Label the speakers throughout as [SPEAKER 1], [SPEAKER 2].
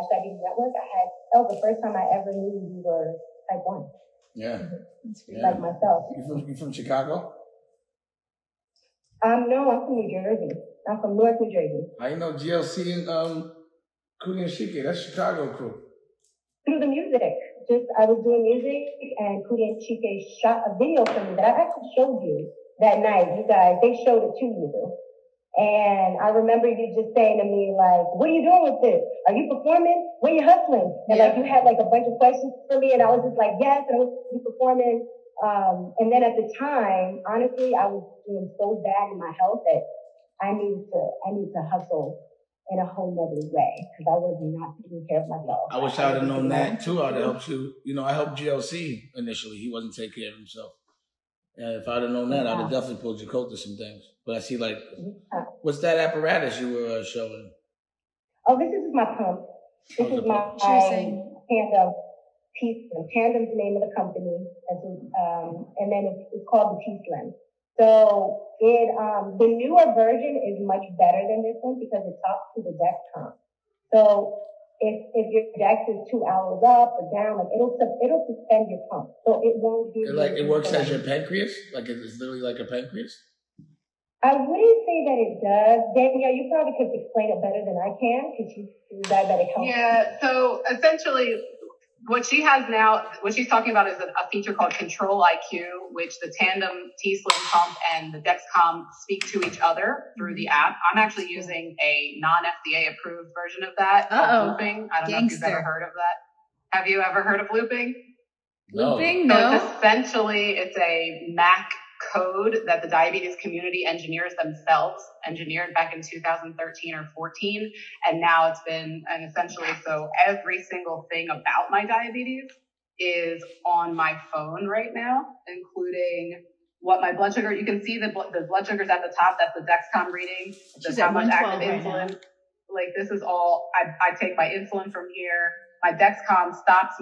[SPEAKER 1] Diabetes Network, that was the first time I ever knew you were type 1.
[SPEAKER 2] Yeah.
[SPEAKER 1] Like myself.
[SPEAKER 2] You from Chicago?
[SPEAKER 1] No, I'm from New Jersey. I'm from North New Jersey.
[SPEAKER 2] I know GLC and Kuchiki the Chicago. That's Chicago crew. Through
[SPEAKER 1] the music. I was doing music, and Kuchiki the Chicago shot a video for me that I actually showed you that night. You guys, they showed it to you. And I remember you just saying to me, like, what are you doing with this? Are you performing? Where you hustling? And like, you had like a bunch of questions for me, and I was just like, yes, and I was performing. And then at the time, honestly, I was doing so bad in my health that I need to hustle in a whole nother way because I was not taking care of myself.
[SPEAKER 2] I wish I would have known that too. I'd have helped you. You know, I helped GLC initially. He wasn't taking care of himself. And if I'd have known that, I'd have definitely pulled your coat to some things. But I see, like, what's that apparatus you were showing?
[SPEAKER 1] Oh, this is my pump. This is my tandem. Cheeseman. Tandem's the name of the company. And then it's called the Cheeseman. So the newer version is much better than this one because it talks to the Dexcom. So if your Dex is 2 hours up or down, like it'll suspend your pump. So it won't give
[SPEAKER 2] it works as your pancreas? Like it's literally like a pancreas?
[SPEAKER 1] I wouldn't say that it does. Danielle, you probably could explain it better than I can because she's diabetic health.
[SPEAKER 3] Yeah, so essentially what she has now, what she's talking about is a feature called Control IQ, which the tandem Cheeseman pump and the Dexcom speak to each other through the app. I'm actually using a non-FDA approved version of that, called looping. I don't know if you've ever heard of that. Have you ever heard of looping?
[SPEAKER 2] No.
[SPEAKER 3] Looping? No. So it's a Mac code that the diabetes community engineers themselves engineered back in 2013 or 14. And now it's been, and essentially, so every single thing about my diabetes is on my phone right now, including what my blood sugar, you can see the blood sugar's at the top. That's the Dexcom reading. That's how much active insulin. Like this is all, I take my insulin from here. My Dexcom stops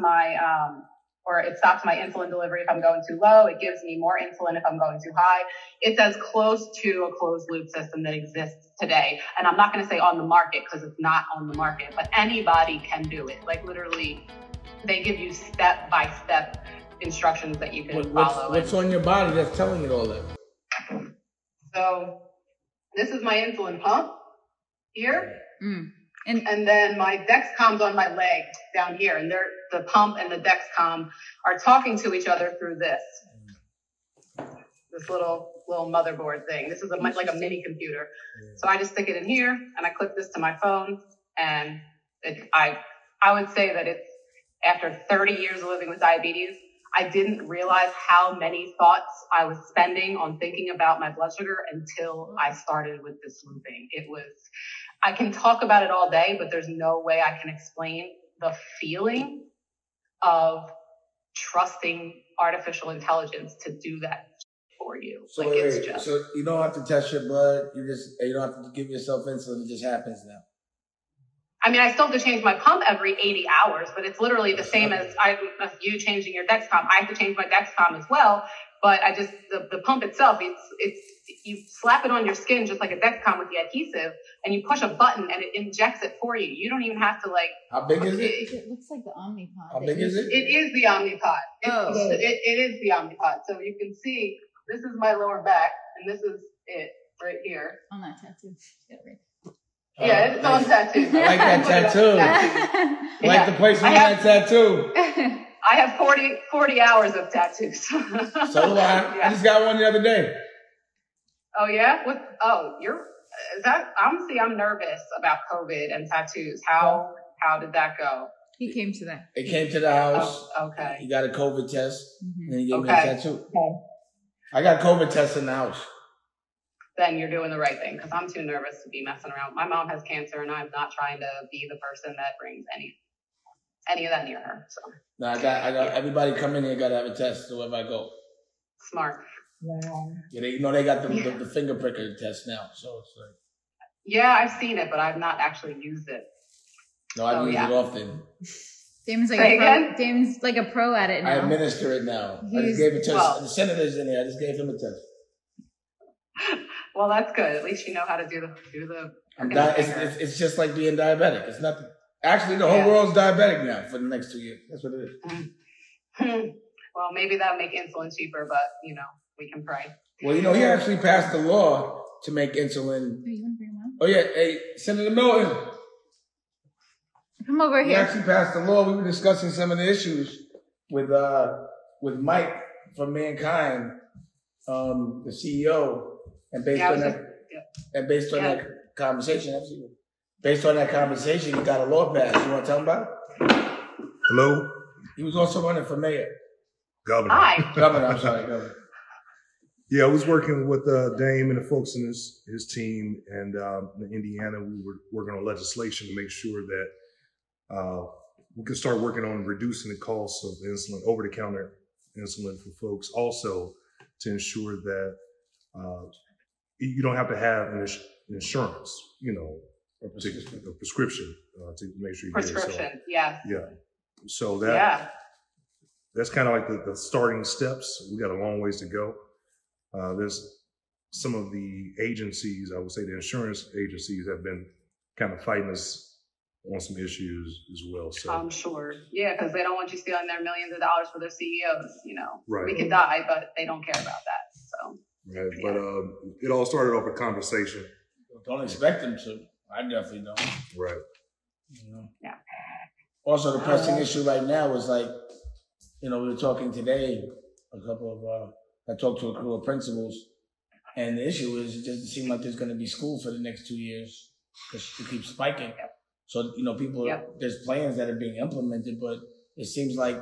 [SPEAKER 3] it stops my insulin delivery if I'm going too low. It gives me more insulin if I'm going too high. It's as close to a closed loop system that exists today. And I'm not going to say on the market because it's not on the market, but anybody can do it. Like literally, they give you step-by-step instructions that you can follow.
[SPEAKER 2] What's on your body that's telling you all that?
[SPEAKER 3] So this is my insulin pump here.
[SPEAKER 4] Mm.
[SPEAKER 3] And then my Dexcom's on my leg down here, and the pump and the Dexcom are talking to each other through this little motherboard thing. This is like a mini computer. So I just stick it in here, and I clip this to my phone, and I would say that it's after 30 years of living with diabetes, I didn't realize how many thoughts I was spending on thinking about my blood sugar until I started with this looping. I can talk about it all day, but there's no way I can explain the feeling of trusting artificial intelligence to do that for you.
[SPEAKER 2] So, so you don't have to test your blood. You don't have to give yourself insulin. It just happens now.
[SPEAKER 3] I mean, I still have to change my pump every 80 hours, but it's literally the same as you changing your Dexcom. I have to change my Dexcom as well, but the pump itself, you slap it on your skin just like a Dexcom with the adhesive, and you push a button and it injects it for you. You don't even have to
[SPEAKER 2] How big is it?
[SPEAKER 4] It looks like the Omnipod.
[SPEAKER 2] How big is it?
[SPEAKER 3] It is the Omnipod. It is the Omnipod. So you can see, this is my lower back, and this is it right here.
[SPEAKER 4] On that tattoo.
[SPEAKER 3] Yeah, it's on tattoo.
[SPEAKER 2] I like that tattoo. I like the place on that tattoo.
[SPEAKER 3] I have 40 hours of tattoos.
[SPEAKER 2] So do I. I just got one the other day.
[SPEAKER 3] Oh yeah? Honestly, I'm nervous about COVID and tattoos. How did that go?
[SPEAKER 4] He came to that.
[SPEAKER 2] It came to the house.
[SPEAKER 3] Oh, okay.
[SPEAKER 2] He got a COVID test, and then he gave me a tattoo. Okay. I got a COVID test in the house.
[SPEAKER 3] Then you're doing the right thing, because I'm too nervous to be messing around. My mom has cancer, and I'm not trying to be the person that brings any of that near her. So.
[SPEAKER 2] No, I got everybody come in here got to have a test wherever I go.
[SPEAKER 3] Smart.
[SPEAKER 2] Yeah, they got the finger pricker test now, so it's like.
[SPEAKER 3] Yeah, I've seen it, but I've not actually used it.
[SPEAKER 2] No, I use it often.
[SPEAKER 4] Damon's like a pro at it now.
[SPEAKER 2] I administer it now. I just gave it to the senator's in here. I just gave him a test.
[SPEAKER 3] Well, that's good. At least you know how to do the.
[SPEAKER 2] It's just like being diabetic. It's nothing. Actually, the whole world's diabetic now for the next 2 years. That's what it is.
[SPEAKER 3] Well, maybe that'll make insulin cheaper, but, we can pray.
[SPEAKER 2] Well, he actually passed a law to make insulin. Oh, yeah. Hey, Senator Milton.
[SPEAKER 4] Come over here.
[SPEAKER 2] He actually passed a law. We were discussing some of the issues with Mike from Mankind, the CEO, and based on that conversation, he got a law passed. You want to tell him about it?
[SPEAKER 5] Hello?
[SPEAKER 2] He was also running for mayor.
[SPEAKER 5] Governor.
[SPEAKER 3] Hi.
[SPEAKER 2] Governor.
[SPEAKER 5] Yeah, I was working with Dame and the folks in his team, and in Indiana, we were working on legislation to make sure that we could start working on reducing the cost of insulin, over-the-counter insulin for folks. Also, to ensure that you don't have to have an insurance, a prescription to make sure you get it.
[SPEAKER 3] Prescription, yes.
[SPEAKER 5] Yeah. So that's kind of like the starting steps. We got a long ways to go. There's some of the agencies, I would say the insurance agencies, have been kind of fighting us on some issues as well. So
[SPEAKER 3] I'm sure. Yeah, because they don't want you stealing their millions of dollars for their CEOs,
[SPEAKER 5] Right.
[SPEAKER 3] We could die, but they don't care about that. So
[SPEAKER 5] right. But it all started off a conversation.
[SPEAKER 2] Don't expect them to. I definitely don't.
[SPEAKER 5] Right.
[SPEAKER 3] Yeah.
[SPEAKER 2] Also, the pressing issue right now is like, we were talking today, I talked to a crew of principals, and the issue is it doesn't seem like there's going to be school for the next 2 years because it keeps spiking. So, there's plans that are being implemented, but it seems like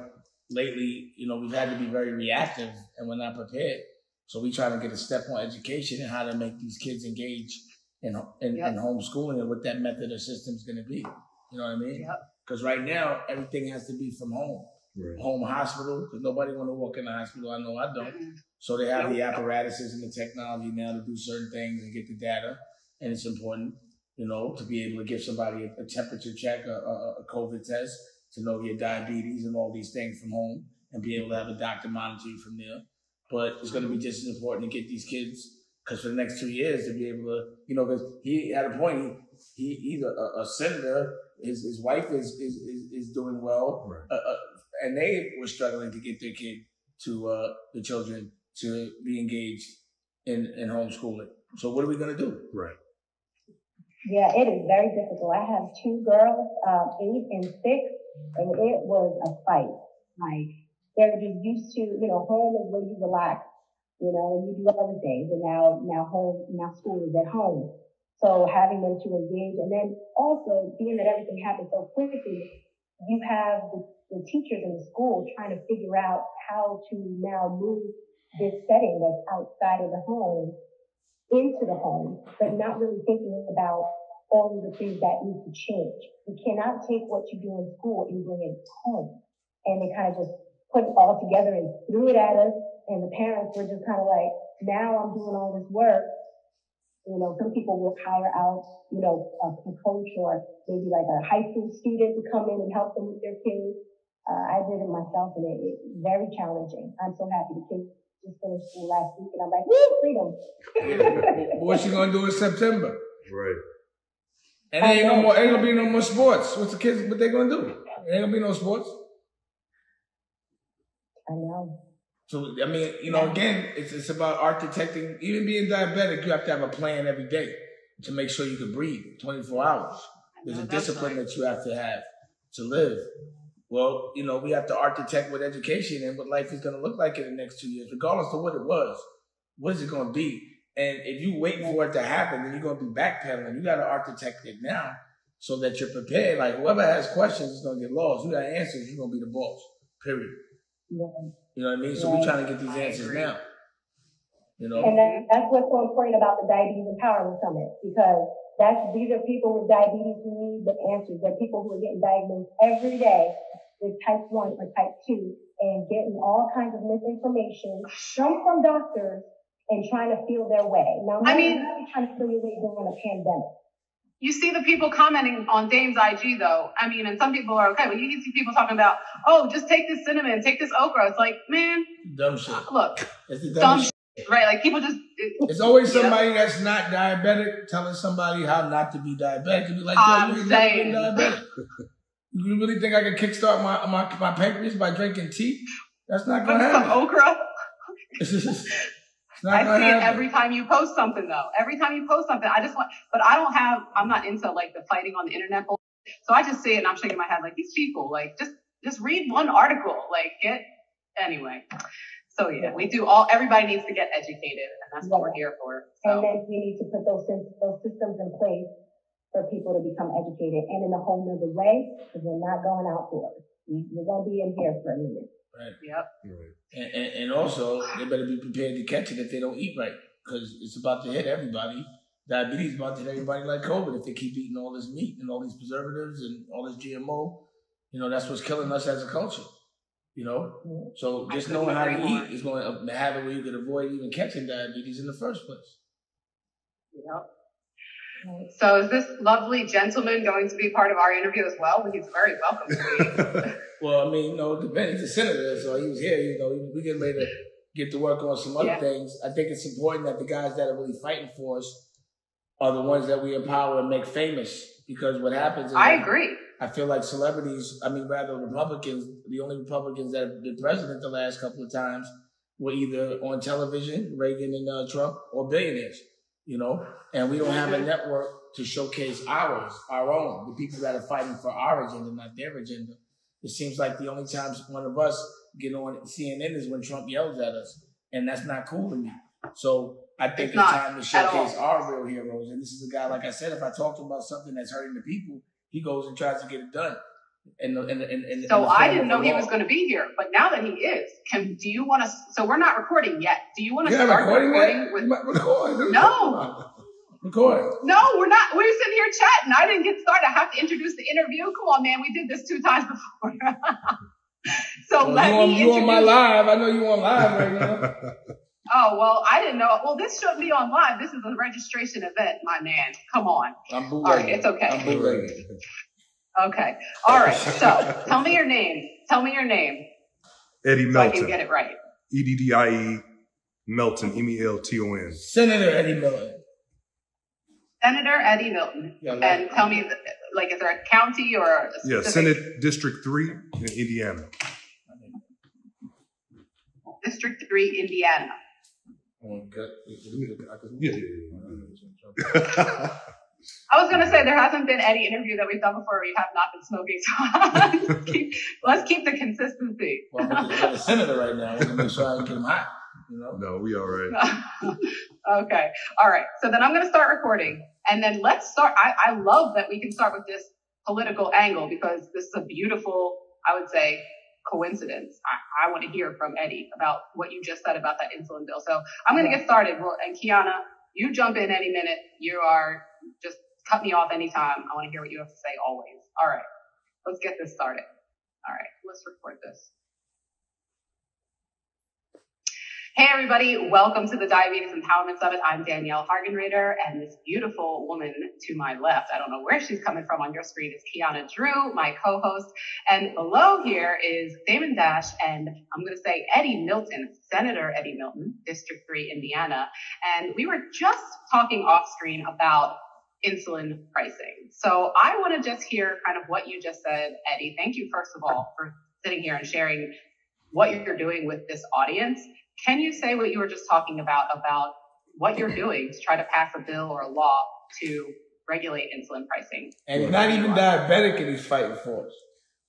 [SPEAKER 2] lately, we've had to be very reactive and we're not prepared. So we try to get a step on education and how to make these kids engage in homeschooling and what that method or system is going to be. You know what I mean? Because right now, everything has to be from home.
[SPEAKER 5] Right.
[SPEAKER 2] Home hospital, because nobody want to walk in the hospital. I know I don't. So they have the apparatuses and the technology now to do certain things and get the data. And it's important, to be able to give somebody a temperature check, a COVID test, to know your diabetes and all these things from home and be able to have a doctor monitor you from there. But it's going to be just as important to get these kids, because for the next 2 years, to be able to, because he had a point, he's a senator, his wife is doing well.
[SPEAKER 5] Right.
[SPEAKER 2] And they were struggling to get their the children to be engaged in homeschooling. So what are we going to do?
[SPEAKER 5] Right.
[SPEAKER 1] Yeah, it is very difficult. I have 2 girls, 8 and 6, and it was a fight. Like, they're just used to, home is where you relax, and you do other things. And now school is at home. So having them to engage, and then also being that everything happens so quickly, you have the teachers in the school trying to figure out how to now move this setting that's outside of the home into the home, but not really thinking about all of the things that need to change. You cannot take what you do in school and bring it home. And they kind of just put it all together and threw it at us. And the parents were just kind of like, now I'm doing all this work. Some people will hire out, a coach or maybe like a high school student to come in and help them with their kids. I did it myself, and it's very challenging. I'm so happy the kids just finished school last week, and I'm like, woo, freedom.
[SPEAKER 2] What's she gonna do in September?
[SPEAKER 5] Right.
[SPEAKER 2] And ain't gonna be no more sports. What they gonna do? There ain't gonna be no sports.
[SPEAKER 1] I know.
[SPEAKER 2] So, again, it's about architecting. Even being diabetic, you have to have a plan every day to make sure you can breathe 24 hours. There's a discipline that you have to live. Well, we have to architect with education and what life is going to look like in the next 2 years, regardless of what it was. What is it going to be? And if you wait for it to happen, then you're going to be backpedaling. You got to architect it now so that you're prepared. Like, whoever has questions is going to get lost. You got answers, you're going to be the boss, period.
[SPEAKER 1] Yeah.
[SPEAKER 2] You know what I mean? So we're trying to get these answers now.
[SPEAKER 1] And that's what's so important about the Diabetes Empowerment Summit, because these are people with diabetes who need the answers. They're people who are getting diagnosed every day with type 1 or type 2 and getting all kinds of misinformation, some from doctors, and trying to feel their way. Now, trying to feel your way during a pandemic.
[SPEAKER 3] You see the people commenting on Dame's IG, though. And some people are okay, but you can see people talking about, oh, just take this cinnamon, take this okra. It's like, man,
[SPEAKER 2] dumb shit.
[SPEAKER 3] Look,
[SPEAKER 2] it's the dumb shit.
[SPEAKER 3] Right? Like, people just...
[SPEAKER 2] It's always somebody that's not diabetic telling somebody how not to be diabetic. And be like,
[SPEAKER 3] I'm saying.
[SPEAKER 2] diabetic. You really think I can kickstart my pancreas by drinking tea? That's not going to happen.
[SPEAKER 3] Some okra.
[SPEAKER 2] I
[SPEAKER 3] see it every time you post something, though. Every time you post something, but I'm not into like the fighting on the internet. So I just see it and I'm shaking my head like, these people, like, just read one article, like, anyway. So yeah, everybody needs to get educated, and that's what we're here for. So.
[SPEAKER 1] And then we need to put those systems in place for people to become educated, and in a whole nother way, because we're not going outdoors. We're going to be in here for a minute.
[SPEAKER 2] Right.
[SPEAKER 3] Yep.
[SPEAKER 2] Right. And also, they better be prepared to catch it if they don't eat right, because it's about to hit everybody. Diabetes is about to hit everybody like COVID if they keep eating all this meat and all these preservatives and all this GMO. You know, that's what's killing us as a culture. You know? So just knowing how to eat is going to have it where you can avoid even catching diabetes in the first place.
[SPEAKER 3] Yep. So is this lovely gentleman going to be part of our interview as well? He's very welcome to be.
[SPEAKER 2] Well, I mean, you know, he's a senator, so he was here. You know, we getting ready to get to work on some other things. I think it's important that the guys that are really fighting for us are the ones that we empower and make famous. Because what happens is...
[SPEAKER 3] I agree.
[SPEAKER 2] I feel like celebrities, Republicans, the only Republicans that have been president the last couple of times were either on television, Reagan and Trump, or billionaires, you know? And we don't have a network to showcase our own, the people that are fighting for our agenda, not their agenda. It seems like the only times one of us get on CNN is when Trump yells at us, and that's not cool to me. So I think it's time to showcase our real heroes. And this is a guy, like I said, if I talk to him about something that's hurting the people, he goes and tries to get it done.
[SPEAKER 3] So I didn't know he was going to be here, but now that he is, do you want to? So we're not recording yet. Do you want to start recording? No.
[SPEAKER 2] Recording.
[SPEAKER 3] No, we're not. We're sitting here chatting. I didn't get started. I have to introduce the interview. Come on, man. We did this 2 times before. So let me introduce.
[SPEAKER 2] You on my live. I know you on live right now.
[SPEAKER 3] Oh, well, I didn't know. Well, this shouldn't be on live. This is a registration event, my man. Come on.
[SPEAKER 2] I'm
[SPEAKER 3] all right, it's okay.
[SPEAKER 2] I'm bootlegging.
[SPEAKER 3] Okay. All right. So tell me your name.
[SPEAKER 5] Eddie Melton.
[SPEAKER 3] So I can get it right.
[SPEAKER 5] EDDIE Melton, MELTON.
[SPEAKER 2] Senator Eddie Melton.
[SPEAKER 3] Senator Eddie Milton. Yeah, and tell me, like, is there a county or a specific...
[SPEAKER 5] Yeah, Senate District 3 in Indiana.
[SPEAKER 3] District 3, Indiana. I was going to say, there hasn't been any interview that we've done before where you have not been smoking. So let's keep the consistency.
[SPEAKER 2] Well, I'm a senator right now. I'm going to make sure I can get him hot. You know?
[SPEAKER 5] No, we all right.
[SPEAKER 3] Okay. All right. So then I'm going to start recording. And then let's start. I love that we can start with this political angle because this is a beautiful, I would say, coincidence. I want to hear from Eddie about what you just said about that insulin bill. So I'm going to get started. Well, and Kiana, you jump in any minute. You are just cut me off anytime. I want to hear what you have to say always. All right. Let's get this started. All right. Let's record this. Hey, everybody. Welcome to the Diabetes Empowerment Summit. I'm Danielle Hargenrader, and this beautiful woman to my left, I don't know where she's coming from on your screen, is Kiana Drew, my co-host. And below here is Damon Dash, and I'm going to say Eddie Milton, Senator Eddie Milton, District 3, Indiana. And we were just talking off screen about insulin pricing. So I want to just hear kind of what you just said, Eddie. Thank you, first of all, for sitting here and sharing what you're doing with this audience. Can you say what you were just talking about what you're doing to try to pass a bill or a law to regulate insulin pricing?
[SPEAKER 2] And he's not even diabetic and he's fighting for us.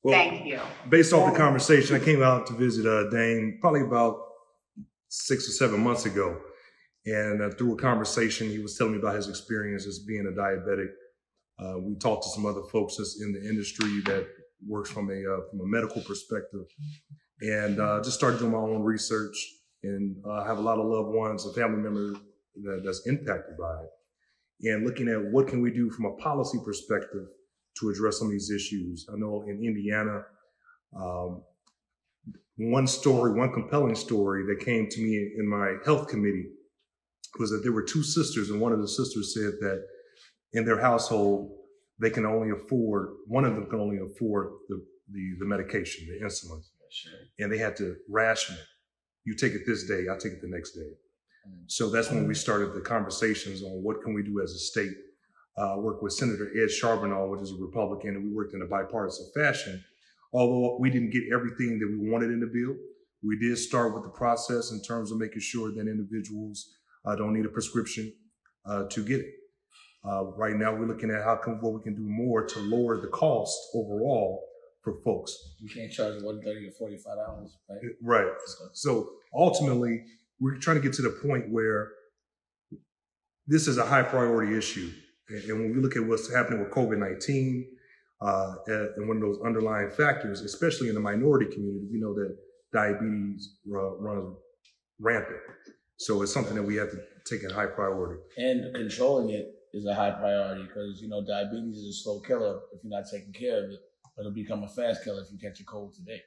[SPEAKER 5] Well,
[SPEAKER 3] thank you.
[SPEAKER 5] Based off the conversation, I came out to visit Dane probably about 6 or 7 months ago. And through a conversation, he was telling me about his experience as being a diabetic. We talked to some other folks that's in the industry that works from a medical perspective. And just started doing my own research. And I have a lot of loved ones, a family member that's impacted by it. And looking at what can we do from a policy perspective to address some of these issues. I know in Indiana, one compelling story that came to me in my health committee was that there were 2 sisters, and one of the sisters said that in their household, one of them can only afford the medication, the insulin. Sure. And they had to ration it. You take it this day, I'll take it the next day. So that's when we started the conversations on what can we do as a state worked with Senator Ed Charbonneau, which is a Republican, and we worked in a bipartisan fashion. Although we didn't get everything that we wanted in the bill, we did start with the process in terms of making sure that individuals don't need a prescription to get it. Right now, we're looking at what we can do more to lower the cost overall for folks.
[SPEAKER 2] You can't charge $130 or $45, right?
[SPEAKER 5] Right. So ultimately, we're trying to get to the point where this is a high priority issue. And when we look at what's happening with COVID-19 and one of those underlying factors, especially in the minority community, we know that diabetes runs rampant. So it's something that we have to take a high priority.
[SPEAKER 2] And controlling it is a high priority because, diabetes is a slow killer if you're not taking care of it. But it'll become a fast killer if you catch a cold today.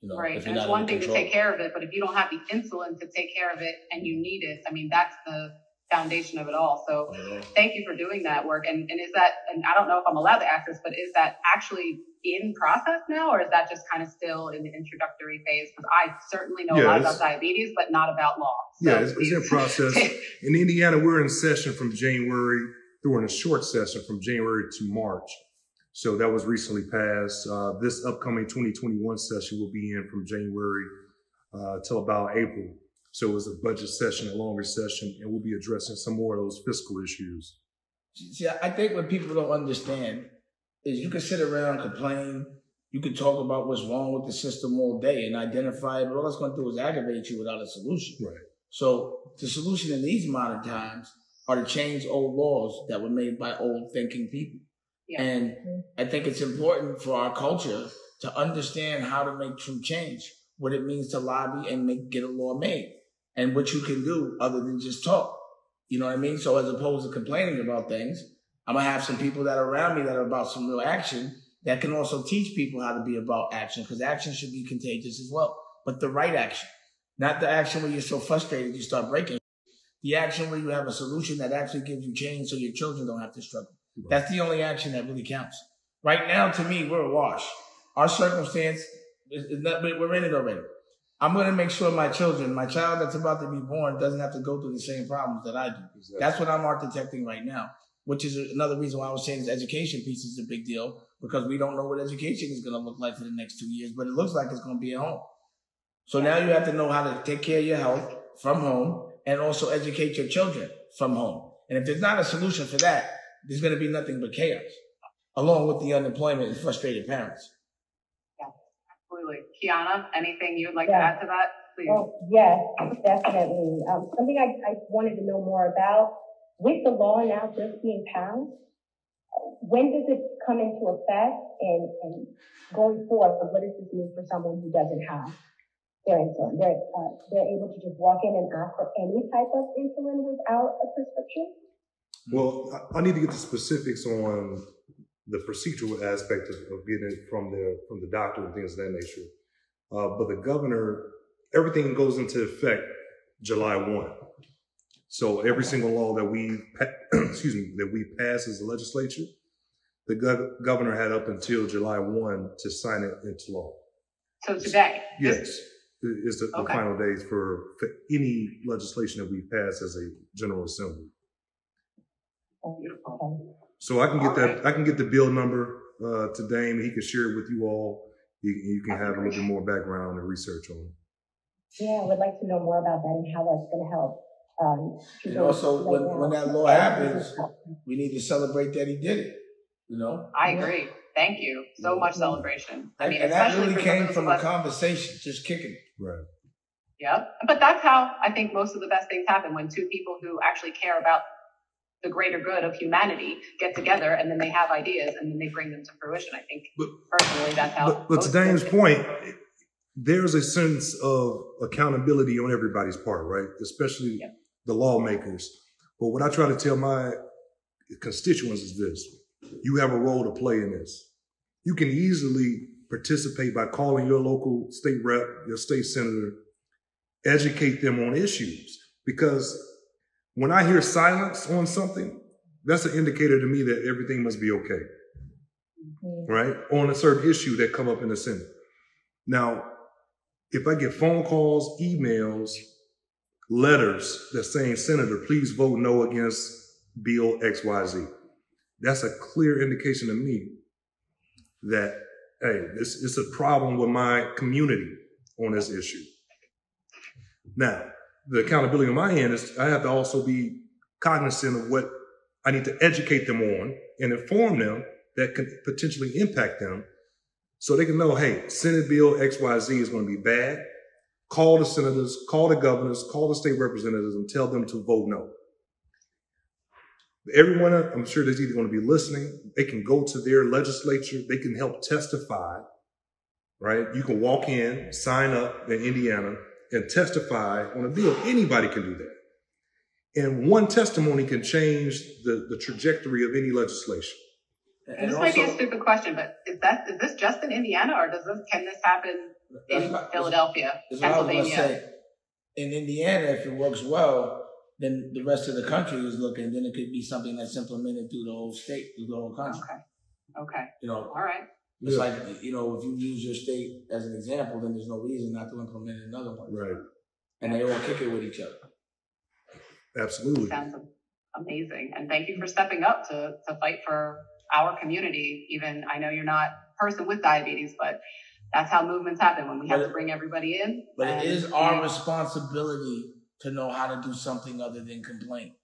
[SPEAKER 3] Right. And it's one thing to take care of it, but if you don't have the insulin to take care of it and you need it, that's the foundation of it all. So thank you for doing that work. And is that, and I don't know if I'm allowed to ask this, but is that actually in process now, or is that just kind of still in the introductory phase? Because I certainly know a lot about diabetes, but not about law. So
[SPEAKER 5] it's in process. In Indiana, we're in session from January, through in a short session from January to March. So that was recently passed. This upcoming 2021 session will be in from January till about April. So it was a budget session, a longer session, and we'll be addressing some more of those fiscal issues.
[SPEAKER 2] See, I think what people don't understand is you can sit around, complain, you can talk about what's wrong with the system all day and identify it, but all it's going to do is aggravate you without a solution.
[SPEAKER 5] Right.
[SPEAKER 2] So the solution in these modern times are to change old laws that were made by old thinking people. Yeah. And I think it's important for our culture to understand how to make true change, what it means to lobby and get a law made, and what you can do other than just talk. You know what I mean? So as opposed to complaining about things, I'm going to have some people that are around me that are about some real action that can also teach people how to be about action, because action should be contagious as well. But the right action, not the action where you're so frustrated you start breaking. The action where you have a solution that actually gives you change so your children don't have to struggle. That's the only action that really counts. Right now, to me, we're awash. Our circumstance, we're in it already. I'm going to make sure my child that's about to be born doesn't have to go through the same problems that I do. Exactly. That's what I'm architecting right now, which is another reason why I was saying this education piece is a big deal, because we don't know what education is going to look like for the next 2 years, but it looks like it's going to be at home. So now you have to know how to take care of your health from home and also educate your children from home. And if there's not a solution for that, there's going to be nothing but chaos, along with the unemployment and frustrated parents.
[SPEAKER 3] Yeah, absolutely. Kiana, anything you'd like to add to that, please?
[SPEAKER 1] Oh, yes, definitely. Something I wanted to know more about, with the law now just being passed, when does it come into effect, and going forward, what does this mean for someone who doesn't have their insulin? They're able to just walk in and ask for any type of insulin without a prescription?
[SPEAKER 5] Well, I need to get the specifics on the procedural aspect of getting it from the doctor and things of that nature. But the governor, everything goes into effect July 1. So every single law that we pass as a legislature, the governor had up until July 1 to sign it into law.
[SPEAKER 3] So today?
[SPEAKER 5] Yes. It's the final days for any legislation that we pass as a General Assembly. So I can get that. I can get the bill number to Dame, and he can share it with you all. You can have a little bit more background and research on it.
[SPEAKER 1] Yeah, I would like to know more about that and how that's going to help.
[SPEAKER 2] And also, when that law happens, we need to celebrate that he did it.
[SPEAKER 3] I agree. Thank you. So much celebration.
[SPEAKER 2] And that really came from a conversation, just kicking it.
[SPEAKER 5] Right.
[SPEAKER 3] Yep. But that's how I think most of the best things happen, when two people who actually care about the greater good of humanity get together, and then they have ideas and then they bring them to fruition. I think personally that's how.
[SPEAKER 5] But to Dane's point, there's a sense of accountability on everybody's part, right? Especially the lawmakers. But what I try to tell my constituents is this: you have a role to play in this. You can easily participate by calling your local state rep, your state senator, educate them on issues, because when I hear silence on something, that's an indicator to me that everything must be okay, right? On a certain issue that come up in the Senate. Now, if I get phone calls, emails, letters that saying, Senator, please vote no against Bill XYZ, that's a clear indication to me that, hey, this is a problem with my community on this issue. Now, the accountability on my end is I have to also be cognizant of what I need to educate them on and inform them that could potentially impact them so they can know, hey, Senate Bill XYZ is going to be bad. Call the senators, call the governors, call the state representatives and tell them to vote no. Everyone, I'm sure, that's either going to be listening. They can go to their legislature. They can help testify, right? You can walk in, sign up in Indiana, and testify on a bill. Anybody can do that. And one testimony can change the trajectory of any legislation.
[SPEAKER 3] And this might be a stupid question, but is this just in Indiana, or can this happen in Philadelphia, Pennsylvania?
[SPEAKER 2] In Indiana, if it works well, then the rest of the country is looking. Then it could be something that's implemented through the whole state, through the whole country.
[SPEAKER 3] Okay.
[SPEAKER 2] All
[SPEAKER 3] right.
[SPEAKER 2] It's like, if you use your state as an example, then there's no reason not to implement another one.
[SPEAKER 5] Right.
[SPEAKER 2] And they all kick it with each other.
[SPEAKER 5] Absolutely.
[SPEAKER 3] Sounds amazing. And thank you for stepping up to fight for our community. Even I know you're not a person with diabetes, but that's how movements happen when we have to bring everybody in.
[SPEAKER 2] But it is our responsibility to know how to do something other than complain.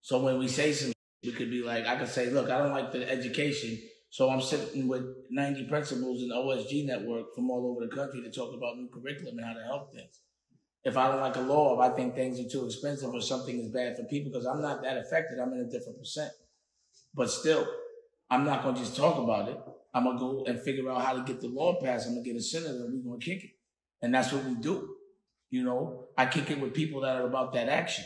[SPEAKER 2] So when we say something, it could be like, I could say, look, I don't like the education, so I'm sitting with 90 principals in the OSG network from all over the country to talk about new curriculum and how to help things. If I don't like a law, if I think things are too expensive or something is bad for people, because I'm not that affected, I'm in a different percent. But still, I'm not going to just talk about it. I'm going to go and figure out how to get the law passed. I'm going to get a senator and we're going to kick it. And that's what we do. I kick it with people that are about that action,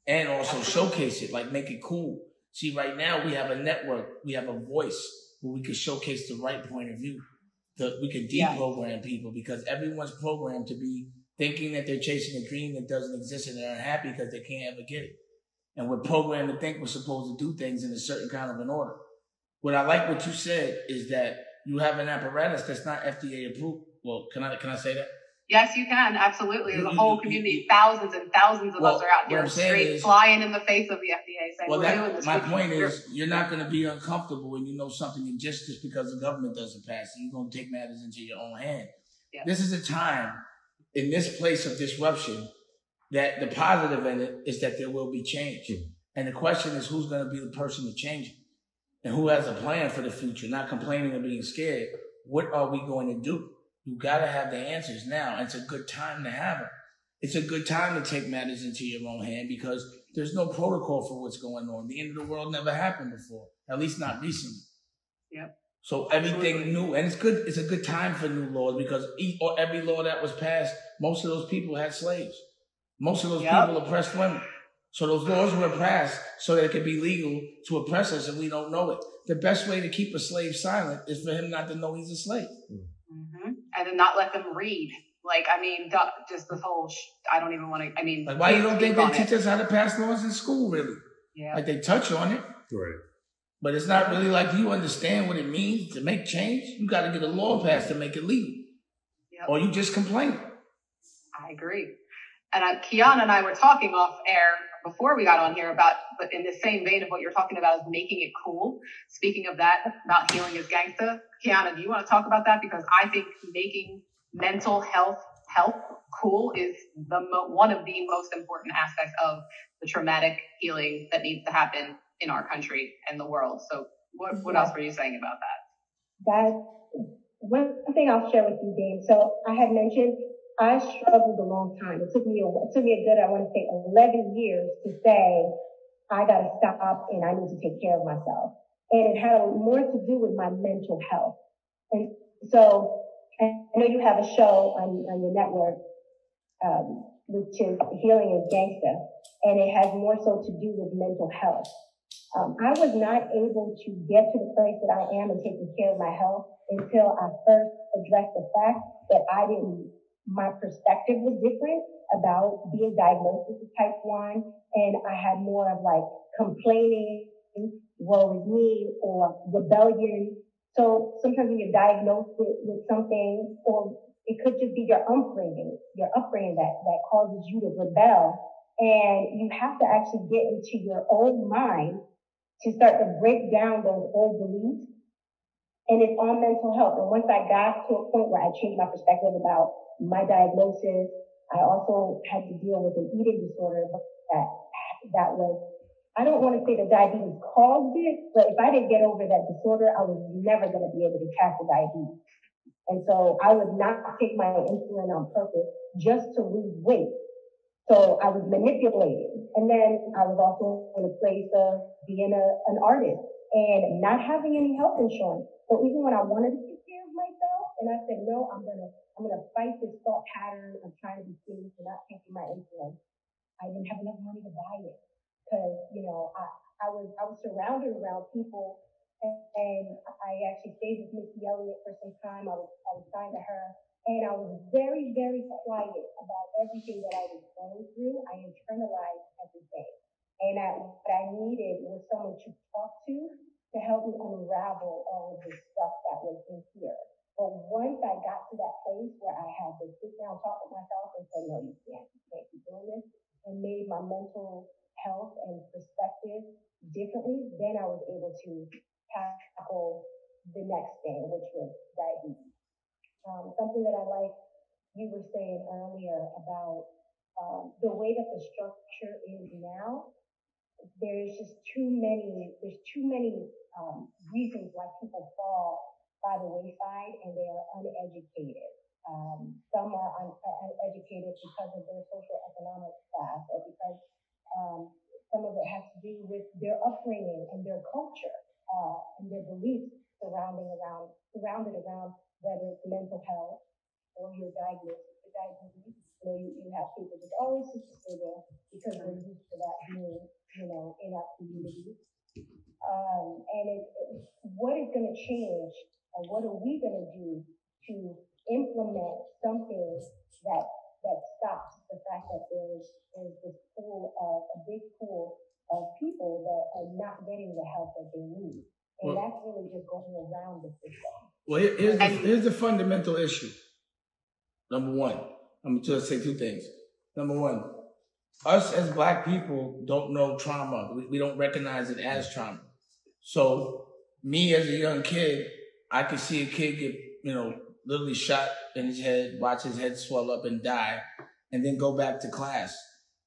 [SPEAKER 2] and also showcase it, like make it cool. See, right now we have a network, we have a voice where we can showcase the right point of view. We can deprogram people because everyone's programmed to be thinking that they're chasing a dream that doesn't exist and they're unhappy because they can't ever get it. And we're programmed to think we're supposed to do things in a certain kind of an order. What I like what you said is that you have an apparatus that's not FDA approved. Well, can I say that?
[SPEAKER 3] Yes, you can. Absolutely. There's a whole community. Thousands and thousands of us are out here straight flying in the face of the FDA saying, we're doing this.
[SPEAKER 2] My point is, you're not going to be uncomfortable when you know something and just because the government doesn't pass it. You're going to take matters into your own hand. Yeah. This is a time in this place of disruption that the positive in it is that there will be change. Mm-hmm. And the question is, who's going to be the person to change it? And who has a plan for the future, not complaining or being scared? What are we going to do? You got to have the answers now. And it's a good time to have them. It's a good time to take matters into your own hand because there's no protocol for what's going on. The end of the world never happened before, at least not recently.
[SPEAKER 3] Yep.
[SPEAKER 2] So everything new, and it's good. It's a good time for new laws because every law that was passed, most of those people had slaves. Most of those people oppressed women. So those laws were passed so that it could be legal to oppress us and we don't know it. The best way to keep a slave silent is for him not to know he's a slave.
[SPEAKER 3] Mm-hmm. And then not let them read. Just the whole, I don't even want to,
[SPEAKER 2] why you don't think they teach us how to pass laws in school, really?
[SPEAKER 3] Yeah.
[SPEAKER 2] Like they touch on it.
[SPEAKER 5] Right.
[SPEAKER 2] But it's not really like you understand what it means to make change. You got to get a law passed to make it legal. Yep. Or you just complain.
[SPEAKER 3] I agree. And Kiana and I were talking off air before we got on here but in the same vein of what you're talking about is making it cool. Speaking of that, about healing is gangsta. Kiana, do you want to talk about that? Because I think making mental health cool is one of the most important aspects of the traumatic healing that needs to happen in our country and the world. So what else were you saying about that?
[SPEAKER 1] That's one thing I'll share with you, Dave. So I had mentioned I struggled a long time. It took me a good, I want to say 11 years to say, I got to stop and I need to take care of myself. And it had more to do with my mental health. And so I know you have a show on your network, which is Healing is Gangsta, and it has more so to do with mental health. I was not able to get to the place that I am in taking care of my health until I first addressed the fact that my perspective was different about being diagnosed with type 1, and I had more of complaining, woe is me, or rebellion. So sometimes when you're diagnosed with something, or it could just be your upbringing that causes you to rebel, and you have to actually get into your own mind to start to break down those old beliefs. And it's on mental health. And once I got to a point where I changed my perspective about my diagnosis, I also had to deal with an eating disorder that was, I don't want to say that diabetes caused it, but if I didn't get over that disorder, I was never going to be able to tackle diabetes. And so I would not take my insulin on purpose just to lose weight. So I was manipulated. And then I was also in a place of being an artist and not having any health insurance. So even when I wanted to take care of myself, and I said, no, I'm gonna fight this thought pattern of trying to be skinny and not taking my insulin. I didn't have enough money to buy it because, you know, I was surrounded around people, and I actually stayed with Missy Elliott for some time. I was signed to her, and I was very, very quiet about everything that I was going through. I internalized everything, and what I needed was someone to talk to help me unravel all of this stuff that was in here. But once I got to that place where I had to sit down, talk with myself, and say, no, you can't keep doing this, and made my mental health and perspective differently, then I was able to tackle the next thing, which was diabetes. Something that I like you were saying earlier about the way that the structure is now, there's too many reasons why people fall by the wayside, and they are uneducated. Some are uneducated because of their social-economic class, or because some of it has to do with their upbringing and their culture and their beliefs surrounded around whether it's mental health or your diagnosis for diabetes. You know, you have people just always super sugar because they're used to that being, you know, in our community. And what is going to change, or what are we going to do to implement something that stops the fact that there's this a big pool of people that are not getting the help that they need. And that's really just going around the system.
[SPEAKER 2] Well, here's the fundamental issue. Number one, I'm going to say two things. Number one, us as Black people don't know trauma. We don't recognize it as trauma. So me as a young kid, I could see a kid get, you know, literally shot in his head, watch his head swell up and die, and then go back to class.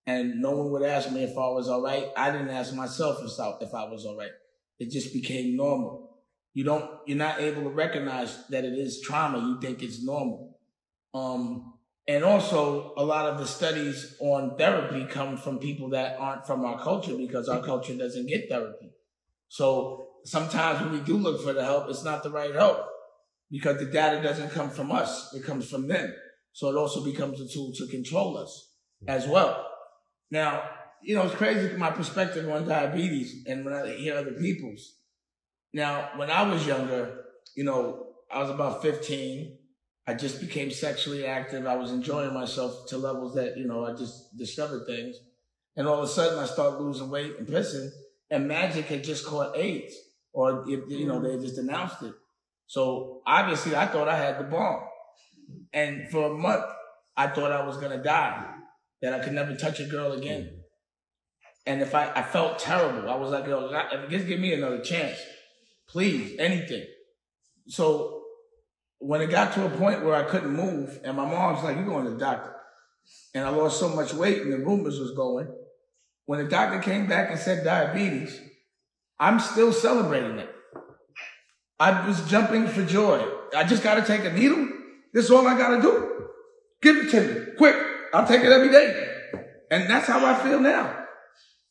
[SPEAKER 2] And no one would ask me if I was all right. I didn't ask myself if I was all right. It just became normal. You're not able to recognize that it is trauma. You think it's normal. And also, a lot of the studies on therapy come from people that aren't from our culture, because our culture doesn't get therapy. So sometimes when we do look for the help, it's not the right help, because the data doesn't come from us. It comes from them. So it also becomes a tool to control us as well. Now, you know, it's crazy from my perspective on diabetes and when I hear other people's. Now, when I was younger, you know, I was about 15. I just became sexually active. I was enjoying myself to levels that, you know, I just discovered things. And all of a sudden I started losing weight and pissing, and Magic had just caught AIDS, or, you know, they just announced it. So obviously I thought I had the bomb. And for a month, I thought I was going to die, that I could never touch a girl again. And if I felt terrible, I was like, yo, just give me another chance. Please, anything. So when it got to a point where I couldn't move, and my mom's like, you're going to the doctor. And I lost so much weight and the rumors was going. When the doctor came back and said diabetes, I'm still celebrating it. I was jumping for joy. I just got to take a needle. This is all I got to do. Give it to me, quick. I'll take it every day. And that's how I feel now.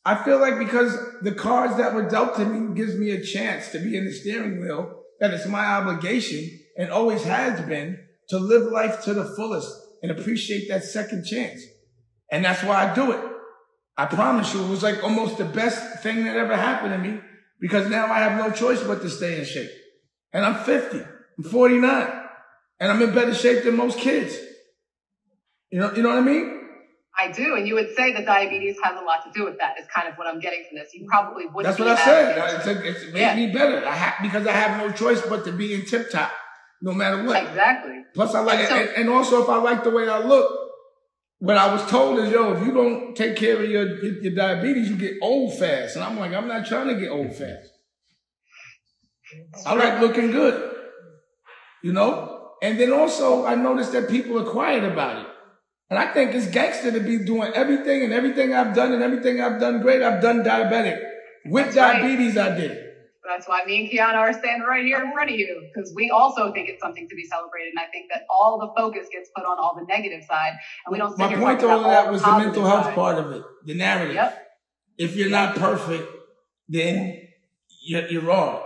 [SPEAKER 2] I feel like because the cards that were dealt to me gives me a chance to be in the steering wheel, that it's my obligation, and always has been, to live life to the fullest and appreciate that second chance. And that's why I do it. I promise you, it was like almost the best thing that ever happened to me, because now I have no choice but to stay in shape. And I'm 50, I'm 49, and I'm in better shape than most kids. You know what I mean?
[SPEAKER 3] I do, and you would say that diabetes has a lot to do with that. Is kind of what I'm getting from this. You probably wouldn't.
[SPEAKER 2] That's what I said. It's made me better. Because I have no choice but to be in tip top, no matter what.
[SPEAKER 3] Exactly.
[SPEAKER 2] Plus, I like it, and also if I like the way I look, what I was told is, yo, if you don't take care of your diabetes, you get old fast. And I'm like, I'm not trying to get old fast. I like looking good, you know? And then also, I noticed that people are quiet about it. And I think it's gangster to be doing everything, and everything I've done and everything I've done great, I've done diabetic. With diabetes, I did it.
[SPEAKER 3] That's why me and Kiana are standing right here in front of you, because we also think it's something to be celebrated. And I think that all the focus gets put on all the negative side, and we don't.
[SPEAKER 2] My point to all of that was the mental health part of it, the narrative. Yep. If you're not perfect, then you're wrong.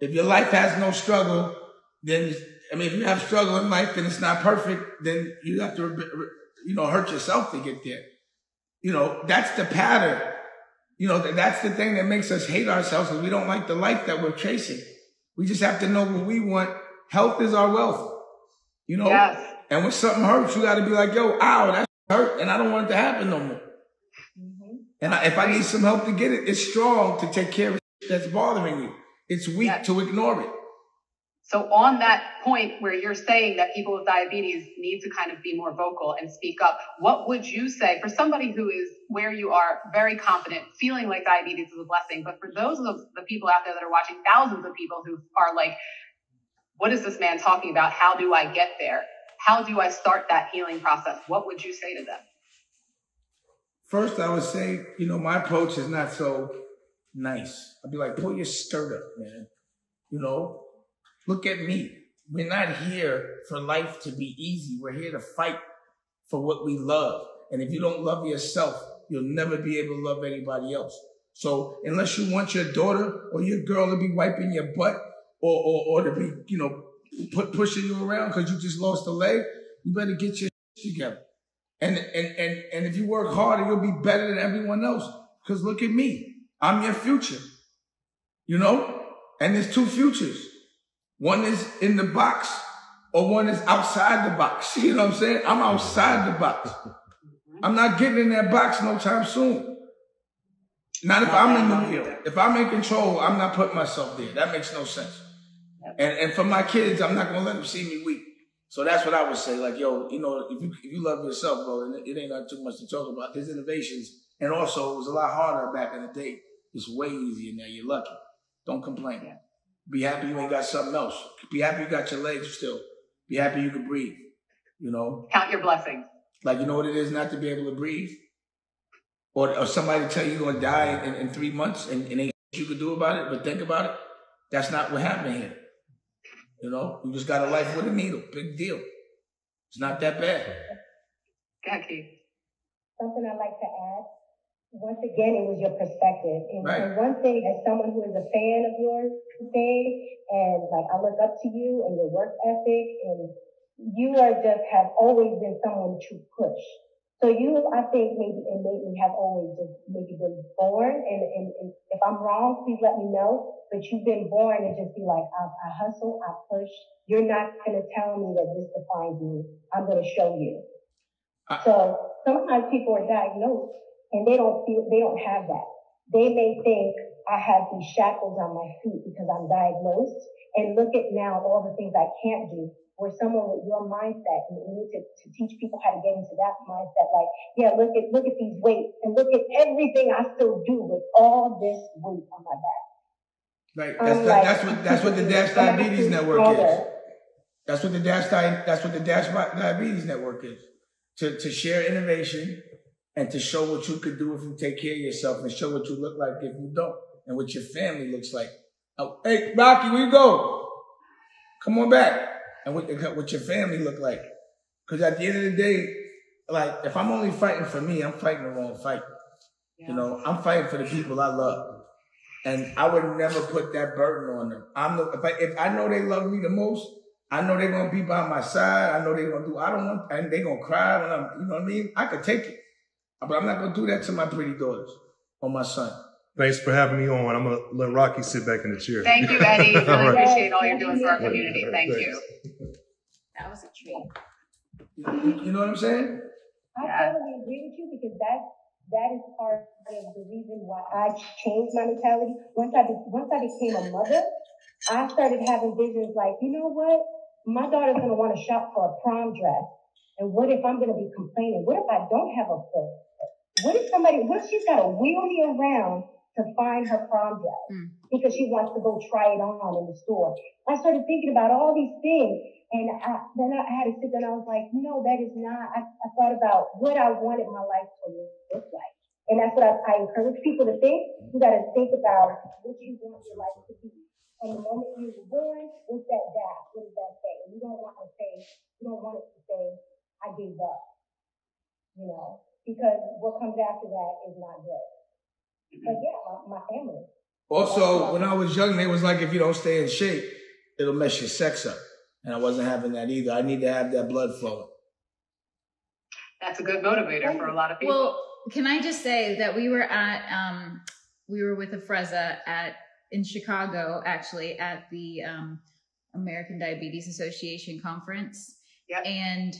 [SPEAKER 2] If your life has no struggle, then, I mean, if you have struggle in life and it's not perfect, then you have to, hurt yourself to get there. You know, that's the pattern. You know, that's the thing that makes us hate ourselves, because we don't like the life that we're chasing. We just have to know what we want. Health is our wealth. You know? Yes. And when something hurts, you got to be like, yo, ow, that hurt, and I don't want it to happen no more. Mm-hmm. And if I need some help to get it, it's strong to take care of it that's bothering you. It's weak to ignore it.
[SPEAKER 3] So on that point where you're saying that people with diabetes need to kind of be more vocal and speak up, what would you say for somebody who is where you are, very confident, feeling like diabetes is a blessing, but for those of the people out there that are watching, thousands of people who are like, what is this man talking about? How do I get there? How do I start that healing process? What would you say to them?
[SPEAKER 2] First, I would say, my approach is not so nice. I'd be like, pull your skirt up, man. Look at me. We're not here for life to be easy. We're here to fight for what we love. And if you don't love yourself, you'll never be able to love anybody else. So unless you want your daughter or your girl to be wiping your butt or to be, pushing you around because you just lost a leg, you better get your shit together. And if you work harder, you'll be better than everyone else. Because look at me. I'm your future. And there's two futures. One is in the box or one is outside the box. You know what I'm saying? I'm outside the box. I'm not getting in that box no time soon. Not if I'm in the wheel. If I'm in control, I'm not putting myself there. That makes no sense. And for my kids, I'm not going to let them see me weak. So that's what I would say. Like, yo, if you love yourself, bro, it ain't not too much to talk about. There's innovations. And also, it was a lot harder back in the day. It's way easier now. You're lucky. Don't complain. Be happy you ain't got something else. Be happy you got your legs still. Be happy you can breathe.
[SPEAKER 3] Count your blessings.
[SPEAKER 2] Like, you know what it is not to be able to breathe? Or somebody tell you you're going to die in 3 months and ain't you can do about it, but think about it. That's not what happened here. You just got a life with a needle. Big deal. It's not that bad.
[SPEAKER 3] Okay.
[SPEAKER 1] Something I'd like to add. Once again, it was your perspective. And one thing, as someone who is a fan of yours today, and like I look up to you and your work ethic, and you have always been someone to push. So I think maybe innately have always just maybe been born, and if I'm wrong, please let me know, but you've been born and just be like, I hustle, I push. You're not going to tell me that this defines me. I'm going to show you. So sometimes people are diagnosed and they don't have that. They may think I have these shackles on my feet because I'm diagnosed, and look at now all the things I can't do. Where someone with your mindset, and we need to teach people how to get into that mindset. Like, look at these weights, and look at everything I still do with all this weight on my back.
[SPEAKER 2] Right. That's what the Dash Diabetes Network is. That's what the Dash Diabetes Network is. To share innovation and to show what you could do if you take care of yourself, and show what you look like if you don't, and what your family looks like. Oh, hey, Rocky, where you go? Come on back. And what your family look like. Because at the end of the day, like, if I'm only fighting for me, I'm fighting the wrong fight. Yeah. I'm fighting for the people I love. And I would never put that burden on them. If I know they love me the most, I know they're going to be by my side. I know they're going to and they're going to cry when you know what I mean? I could take it. But I'm not going to do that to my pretty daughters or my son.
[SPEAKER 5] Thanks for having me on. I'm going to let Rocky sit back in the chair.
[SPEAKER 3] Thank you, Eddie. Really appreciate all you're doing for our community. Thank you.
[SPEAKER 4] That was a treat.
[SPEAKER 2] You know what I'm saying?
[SPEAKER 1] I totally agree with you, because that is part of the reason why I changed my mentality. Once I became a mother, I started having visions like, you know what? My daughter's going to want to shop for a prom dress. And what if I'm going to be complaining? What if I don't have a foot? What if she's got to wheel me around to find her prom dress because she wants to go try it on in the store? I started thinking about all these things, and then I had to sit there and I was like, that is not, I thought about what I wanted my life to look like. And that's what I encourage people to think. You got to think about what you want your life to be. And the moment you were born, what's that dash? What does that say? And you don't want it to say, I gave up. Because what comes after that is not good. But yeah, my family.
[SPEAKER 2] Also, when I was young, they was like, if you don't stay in shape, it'll mess your sex up. And I wasn't having that either. I need to have that blood flowing.
[SPEAKER 3] That's a good motivator for a lot of people.
[SPEAKER 4] Well, can I just say that we were with a Freza in Chicago, actually, at the American Diabetes Association conference.
[SPEAKER 3] Yep.
[SPEAKER 4] And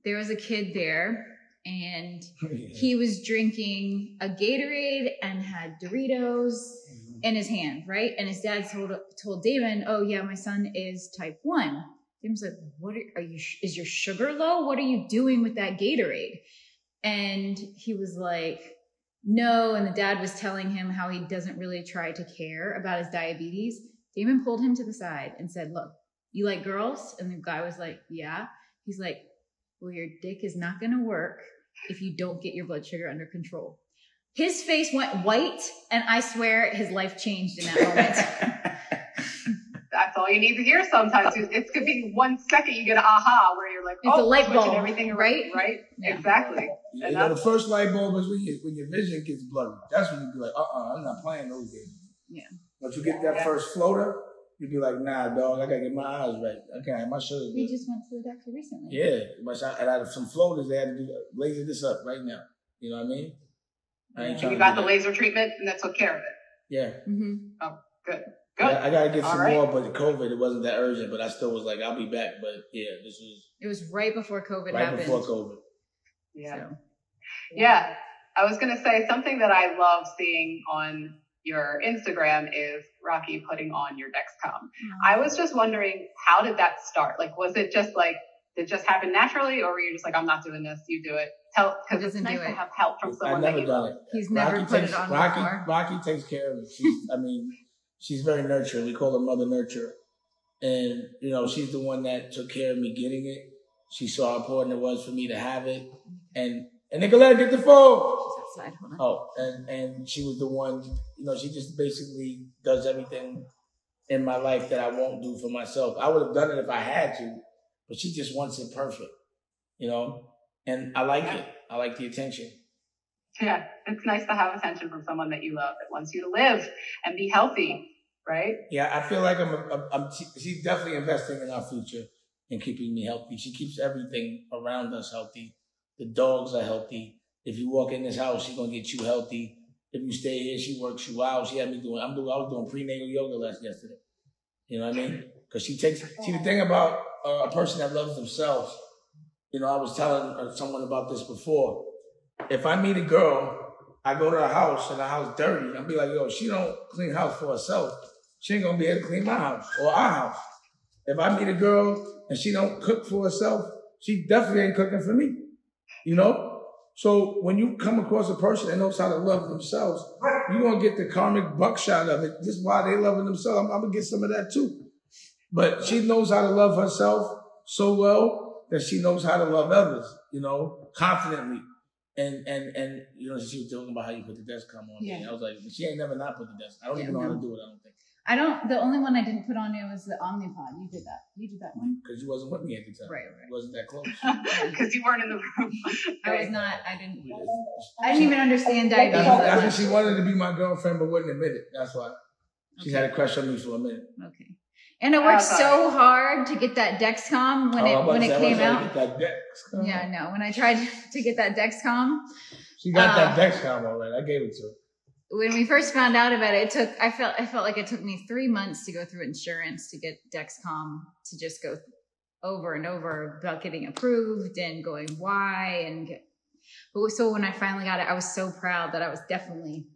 [SPEAKER 4] there was a kid there, and he was drinking a Gatorade and had Doritos in his hand, right? And his dad told Damon, oh yeah, my son is type 1. Damon's like, what is your sugar low? What are you doing with that Gatorade? And he was like, no. And the dad was telling him how he doesn't really try to care about his diabetes. Damon pulled him to the side and said, look, you like girls? And the guy was like, yeah. He's like, well, your dick is not going to work if you don't get your blood sugar under control. His face went white, and I swear his life changed in that moment.
[SPEAKER 3] That's all you need to hear sometimes. It could be 1 second you get an aha where you're like,
[SPEAKER 4] it's a light bulb,
[SPEAKER 3] everything
[SPEAKER 4] right?
[SPEAKER 3] Right?
[SPEAKER 4] Yeah.
[SPEAKER 3] Exactly.
[SPEAKER 2] Yeah, the first light bulb is when your vision gets blurry. That's when you be like, I'm not playing those games.
[SPEAKER 4] Yeah.
[SPEAKER 2] But you get that first floater, you be like, nah, dog, I gotta get my eyes right. I can't have my sugar.
[SPEAKER 4] We just went to the doctor recently.
[SPEAKER 2] Yeah, and I had some floaters they had to do laser this up right now. You know what I mean?
[SPEAKER 3] And you got the laser treatment, and that took care of it.
[SPEAKER 2] Yeah.
[SPEAKER 4] Mm-hmm.
[SPEAKER 3] Oh, good.
[SPEAKER 2] I gotta get some more, but COVID, it wasn't that urgent. But I still was like, I'll be back. But yeah,
[SPEAKER 4] it was right before COVID happened.
[SPEAKER 2] Right before COVID.
[SPEAKER 3] Yeah.
[SPEAKER 4] So.
[SPEAKER 3] Yeah. I was gonna say something that I love seeing on your Instagram is Rocky putting on your Dexcom. I was just wondering, how did that start? Like, was it just like, did it just happen naturally, or were you just like, I'm not doing this, you do it? Because it's nice to have help from someone that you love.
[SPEAKER 4] He's never put it on before.
[SPEAKER 2] Rocky takes care of it. She's very nurturing. We call her Mother Nurture. And, she's the one that took care of me getting it. She saw how important it was for me to have it. And Nicolette, get the phone.
[SPEAKER 4] She's outside, hold on.
[SPEAKER 2] Oh, and she was the one, she just basically does everything in my life that I won't do for myself. I would have done it if I had to, but she just wants it perfect, and I like it. I like the attention.
[SPEAKER 3] Yeah, it's nice to have attention from someone that you love, that wants you to live and be healthy, right?
[SPEAKER 2] Yeah, I feel like she's definitely investing in our future and keeping me healthy. She keeps everything around us healthy. The dogs are healthy. If you walk in this house, she's gonna get you healthy. If you stay here, she works you out. She had me I was doing prenatal yoga yesterday. You know what I mean? Because see, the thing about a person that loves themselves, I was telling someone about this before. If I meet a girl, I go to her house and the house dirty, I'll be like, yo, she don't clean house for herself. She ain't gonna be able to clean my house or our house. If I meet a girl and she don't cook for herself, she definitely ain't cooking for me. So when you come across a person that knows how to love themselves, you're going to get the karmic buckshot of it. Just why they loving themselves. I'm going to get some of that too. But she knows how to love herself so well that she knows how to love others, confidently. And she was talking about how you put the Dexcom on. Yeah. I was like, she ain't never not put the Dexcom. I don't even know how to do it, I don't think.
[SPEAKER 4] The only one I didn't put on there was the Omnipod. You did that. You did that one.
[SPEAKER 2] Because you wasn't with me at the time.
[SPEAKER 4] Right.
[SPEAKER 2] You wasn't that close.
[SPEAKER 3] Because you weren't in the room.
[SPEAKER 4] I didn't even understand diabetes.
[SPEAKER 2] That's why she wanted to be my girlfriend but wouldn't admit it. That's why. She had a crush on me for a minute.
[SPEAKER 4] Okay. And I worked so hard to get that Dexcom when it came out.
[SPEAKER 2] That Dexcom.
[SPEAKER 4] Yeah, no. When I tried to get that Dexcom.
[SPEAKER 2] She got that Dexcom already. I gave it to her.
[SPEAKER 4] When we first found out about it, I felt like it took me 3 months to go through insurance to get Dexcom, to just go over and over about getting approved and going why so when I finally got it, I was so proud that I was definitely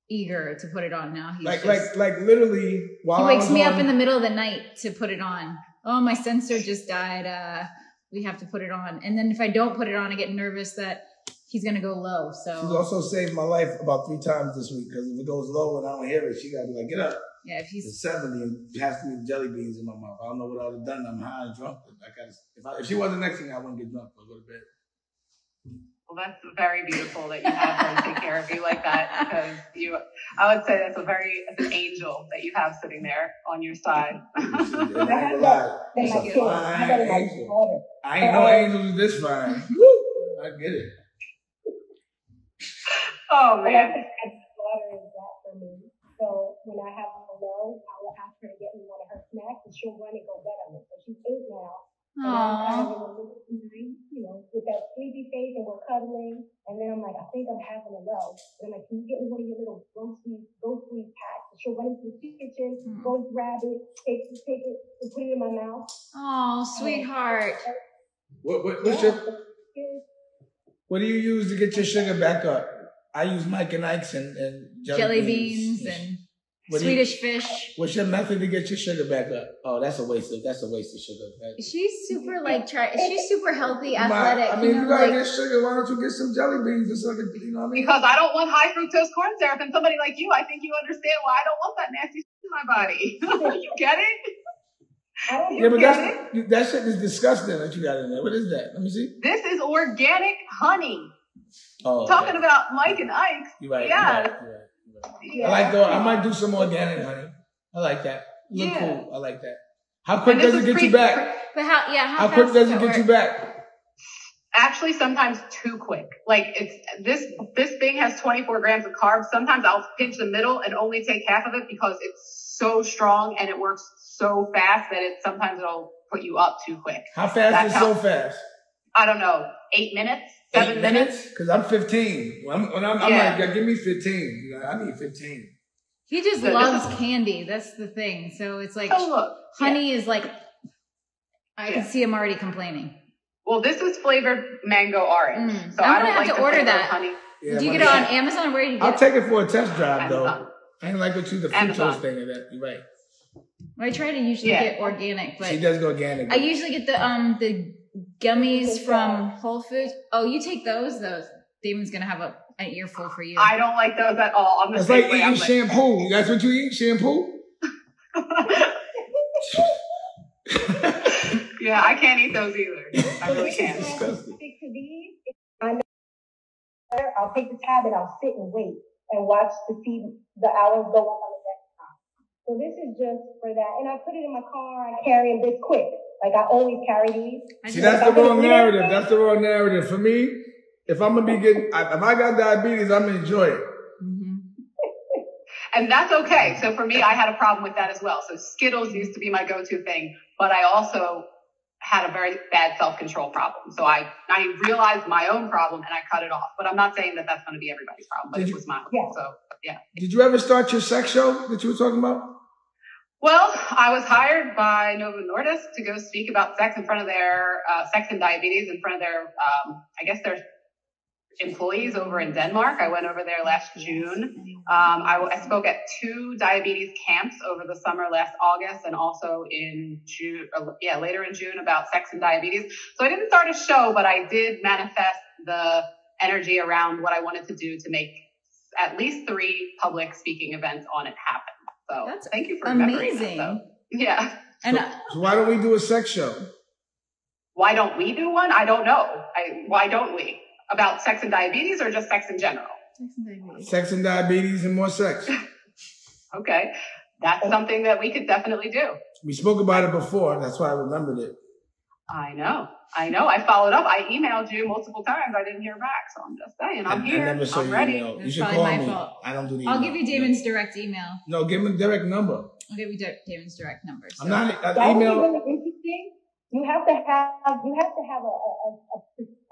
[SPEAKER 4] eager to put it on. Now he's
[SPEAKER 2] like literally while
[SPEAKER 4] he wakes me up in the middle of the night to put it on. Oh, my sensor just died. we have to put it on. And then if I don't put it on, I get nervous that he's going to go low. So
[SPEAKER 2] she's also saved my life about 3 times this week because if it goes low and I don't hear it, she got to be like, get up.
[SPEAKER 4] Yeah, if he's
[SPEAKER 2] it's 70 and it has to be jelly beans in my mouth. I don't know what I would have done. I'm high and drunk. If she wasn't next to me, I wouldn't get drunk. I'll go to bed.
[SPEAKER 3] Well, that's very beautiful that you have her take care of you like that, because I would say that's an angel that you have sitting there on your side.
[SPEAKER 2] I ain't no angels this fine. I get it.
[SPEAKER 3] Oh man.
[SPEAKER 1] So when I have her low, I will ask her to get me one of her snacks, and she'll run and go get them. So she's 8 now. With that sleepy face, and we're cuddling. And then I'm like, I think I'm having a low. And I'm like, can you get me one of your little grocery packs? And she'll run into the kitchen, go grab it, take it, and put it in my mouth.
[SPEAKER 4] Oh, sweetheart.
[SPEAKER 2] What do you use to get your sugar back up? I use Mike and Ike's and
[SPEAKER 4] jelly beans and Swedish fish.
[SPEAKER 2] What's your method to get your sugar back up? Oh, that's a waste of sugar.
[SPEAKER 4] She's super she's super healthy, athletic.
[SPEAKER 2] if you gotta get sugar, why don't you get some jelly beans or something? You know what I mean?
[SPEAKER 3] Because I don't want high fructose corn syrup, and somebody like you, I think you understand why I don't want that nasty shit in my body. You get it?
[SPEAKER 2] But that shit is disgusting that you got in there. What is that? Let me see.
[SPEAKER 3] This is organic honey.
[SPEAKER 2] Oh,
[SPEAKER 3] talking about Mike and Ike's.
[SPEAKER 2] You're right.
[SPEAKER 3] Yeah.
[SPEAKER 2] You're right. I might do some organic honey. I like that. Look cool. I like that. How quick does it get you back?
[SPEAKER 4] But how
[SPEAKER 2] quick does it get you back?
[SPEAKER 3] Actually, sometimes too quick. Like this thing has 24 grams of carbs. Sometimes I'll pinch the middle and only take half of it because it's so strong and it works so fast that sometimes it'll put you up too quick.
[SPEAKER 2] How fast is so fast?
[SPEAKER 3] I don't know. 8 minutes? 7 minutes?
[SPEAKER 2] Because I'm 15. I'm like, give me 15. I need 15.
[SPEAKER 4] He just loves candy. That's the thing. So it's like honey is like, I can see him already complaining.
[SPEAKER 3] Well, this is flavored mango orange. So I don't like to order that. Honey.
[SPEAKER 4] Yeah, do you get it on Amazon? Where do you get it?
[SPEAKER 2] I'll take it for a test drive, though. I ain't like what you, the fructose thing of that. You're right.
[SPEAKER 4] Well, I try to usually get organic, but
[SPEAKER 2] she does go organic.
[SPEAKER 4] I usually get the gummies from Whole Foods. Oh, you take those? Damon's gonna have an earful for you.
[SPEAKER 3] I don't like those at all.
[SPEAKER 2] It's like eating shampoo. That's what you eat? Shampoo?
[SPEAKER 3] Yeah, I can't eat those either. I really can't.
[SPEAKER 1] I'll take the tab and I'll sit and wait and watch to see the hours go up on the Dexcom. So this is just for that. And I put it in my car. I carry them this quick. Like I always carry these.
[SPEAKER 2] See, that's the wrong narrative. That's the wrong narrative. For me, if I'm going to be if I got diabetes, I'm going to enjoy it.
[SPEAKER 4] Mm-hmm.
[SPEAKER 3] And that's okay. So for me, I had a problem with that as well. So Skittles used to be my go-to thing, but I also had a very bad self-control problem. So I realized my own problem and I cut it off. But I'm not saying that that's going to be everybody's problem, but it was mine. Yeah. So, yeah.
[SPEAKER 2] Did you ever start your sex show that you were talking about?
[SPEAKER 3] Well, I was hired by Novo Nordisk to go speak about sex in front of their sex and diabetes in front of their, I guess their employees over in Denmark. I went over there last June. I spoke at 2 diabetes camps over the summer last August and also in June, later in June about sex and diabetes. So I didn't start a show, but I did manifest the energy around what I wanted to do to make at least 3 public speaking events on it happen. So thank you for remembering that, though. Yeah.
[SPEAKER 2] So why don't we do a sex show?
[SPEAKER 3] Why don't we do one? I don't know. Why don't we? About sex and diabetes or just sex in general?
[SPEAKER 2] Sex and diabetes and more sex.
[SPEAKER 3] Okay. That's something that we could definitely do.
[SPEAKER 2] We spoke about it before. That's why I remembered it.
[SPEAKER 3] I know. I followed up. I emailed you multiple times. I didn't hear back. So I'm just saying, I'm here.
[SPEAKER 2] I never saw
[SPEAKER 3] I'm ready.
[SPEAKER 2] Email. You should call me. Fault. I don't do the email.
[SPEAKER 4] I'll give you Damon's direct email.
[SPEAKER 2] No, give him a direct number.
[SPEAKER 4] I'll give you Damon's direct number. So.
[SPEAKER 2] I'm not
[SPEAKER 1] that
[SPEAKER 2] email.
[SPEAKER 1] Really interesting. You have to have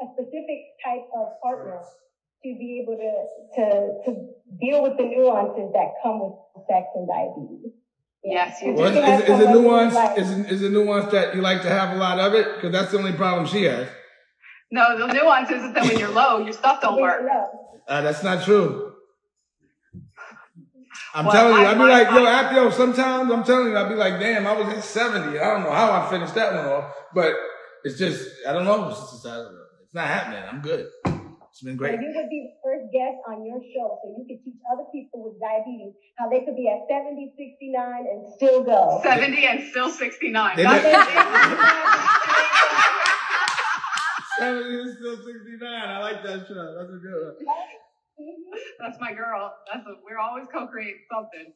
[SPEAKER 1] a specific type of partner to be able to deal with the nuances that come with sex and diabetes.
[SPEAKER 3] Yes, you do.
[SPEAKER 2] Well, is a nuance that you like to have a lot of it? Because that's the only problem she has.
[SPEAKER 3] No, the nuance is that when you're low, your stuff don't work.
[SPEAKER 2] That's not true. I'm telling you, I'd be like, sometimes I'm telling you, I'd be like, damn, I was at 70. I don't know how I finished that one off. But It's just, I don't know. It's not happening. I'm good. It's been great.
[SPEAKER 1] And you would be the first guest on your show, so you could teach other people with diabetes how they could be at 70, 69 and still go.
[SPEAKER 3] 70 and still 69.
[SPEAKER 2] 70 and still 69. I like that show. That's a good one.
[SPEAKER 3] That's my girl. We're always co-creating something.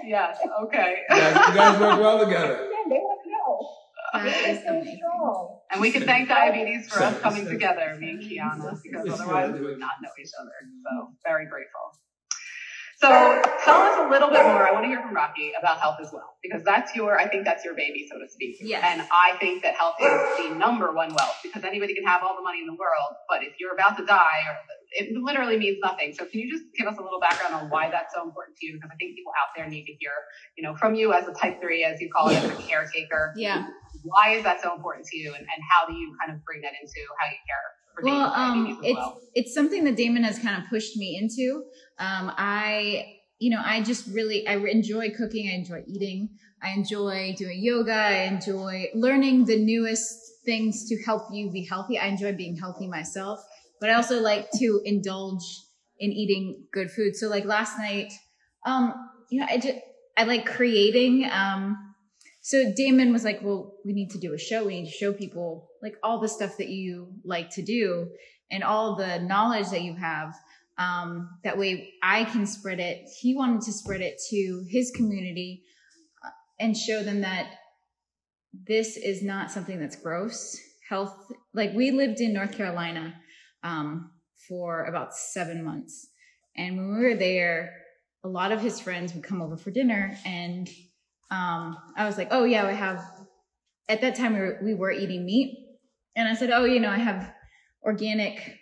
[SPEAKER 3] Yes. Okay.
[SPEAKER 2] You guys work well together.
[SPEAKER 1] Yeah, they want to know. They're so strong.
[SPEAKER 3] And we can thank diabetes for us coming together, me and Kiana, because otherwise we would not know each other. So very grateful. So tell us a little bit more. I want to hear from Rocky about health as well, because I think that's your baby, so to speak.
[SPEAKER 4] Yes.
[SPEAKER 3] And I think that health is the number one wealth, because anybody can have all the money in the world, but if you're about to die, it literally means nothing. So can you just give us a little background on why that's so important to you? Because I think people out there need to hear, from you as a type 3, as you call it, as a caretaker.
[SPEAKER 4] Yeah.
[SPEAKER 3] Why is that so important to you, and how do you kind of bring that into how you care for diabetes as well?
[SPEAKER 4] It's something that Damon has kind of pushed me into. I enjoy cooking. I enjoy eating. I enjoy doing yoga. I enjoy learning the newest things to help you be healthy. I enjoy being healthy myself, but I also like to indulge in eating good food. So like last night, I like creating. So Damon was like, well, we need to do a show. We need to show people like all the stuff that you like to do and all the knowledge that you have. That way I can spread it. He wanted to spread it to his community and show them that this is not something that's gross. Health, like we lived in North Carolina for about 7 months. And when we were there, a lot of his friends would come over for dinner, and I was like, oh yeah, at that time we were eating meat. And I said, oh, I have organic,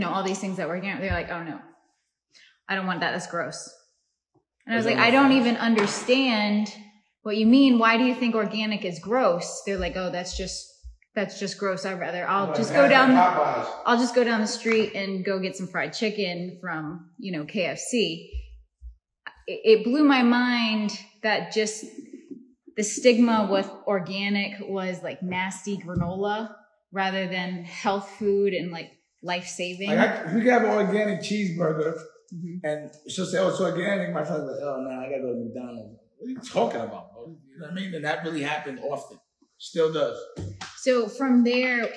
[SPEAKER 4] all these things that were organic. They're like, oh no, I don't want that. That's gross. And I was like, I don't even understand what you mean. Why do you think organic is gross? They're like, oh, that's just gross. I'll just go down the street and go get some fried chicken from, KFC. It blew my mind that just the stigma with organic was like nasty granola rather than health food and like life-saving.
[SPEAKER 2] Like we got an organic cheeseburger, and she'll say, oh, it's organic. My friend's like, oh, no, I got to go to McDonald's. What are you talking about, bro? You know what I mean? And that really happened often. Still does.
[SPEAKER 4] So from there,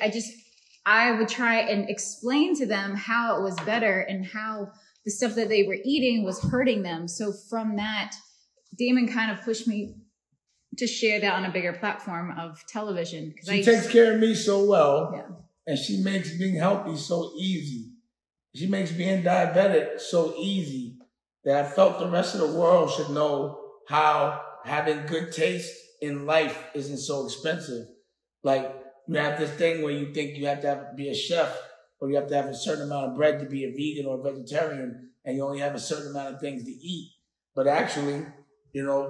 [SPEAKER 4] I would try and explain to them how it was better and how the stuff that they were eating was hurting them. So from that, Damon kind of pushed me to share that on a bigger platform of television.
[SPEAKER 2] She takes care of me so well, and she makes being healthy so easy. She makes being diabetic so easy that I felt the rest of the world should know how having good taste in life isn't so expensive. Like, you have this thing where you think you have to be a chef, or you have to have a certain amount of bread to be a vegan or a vegetarian, and you only have a certain amount of things to eat. But actually,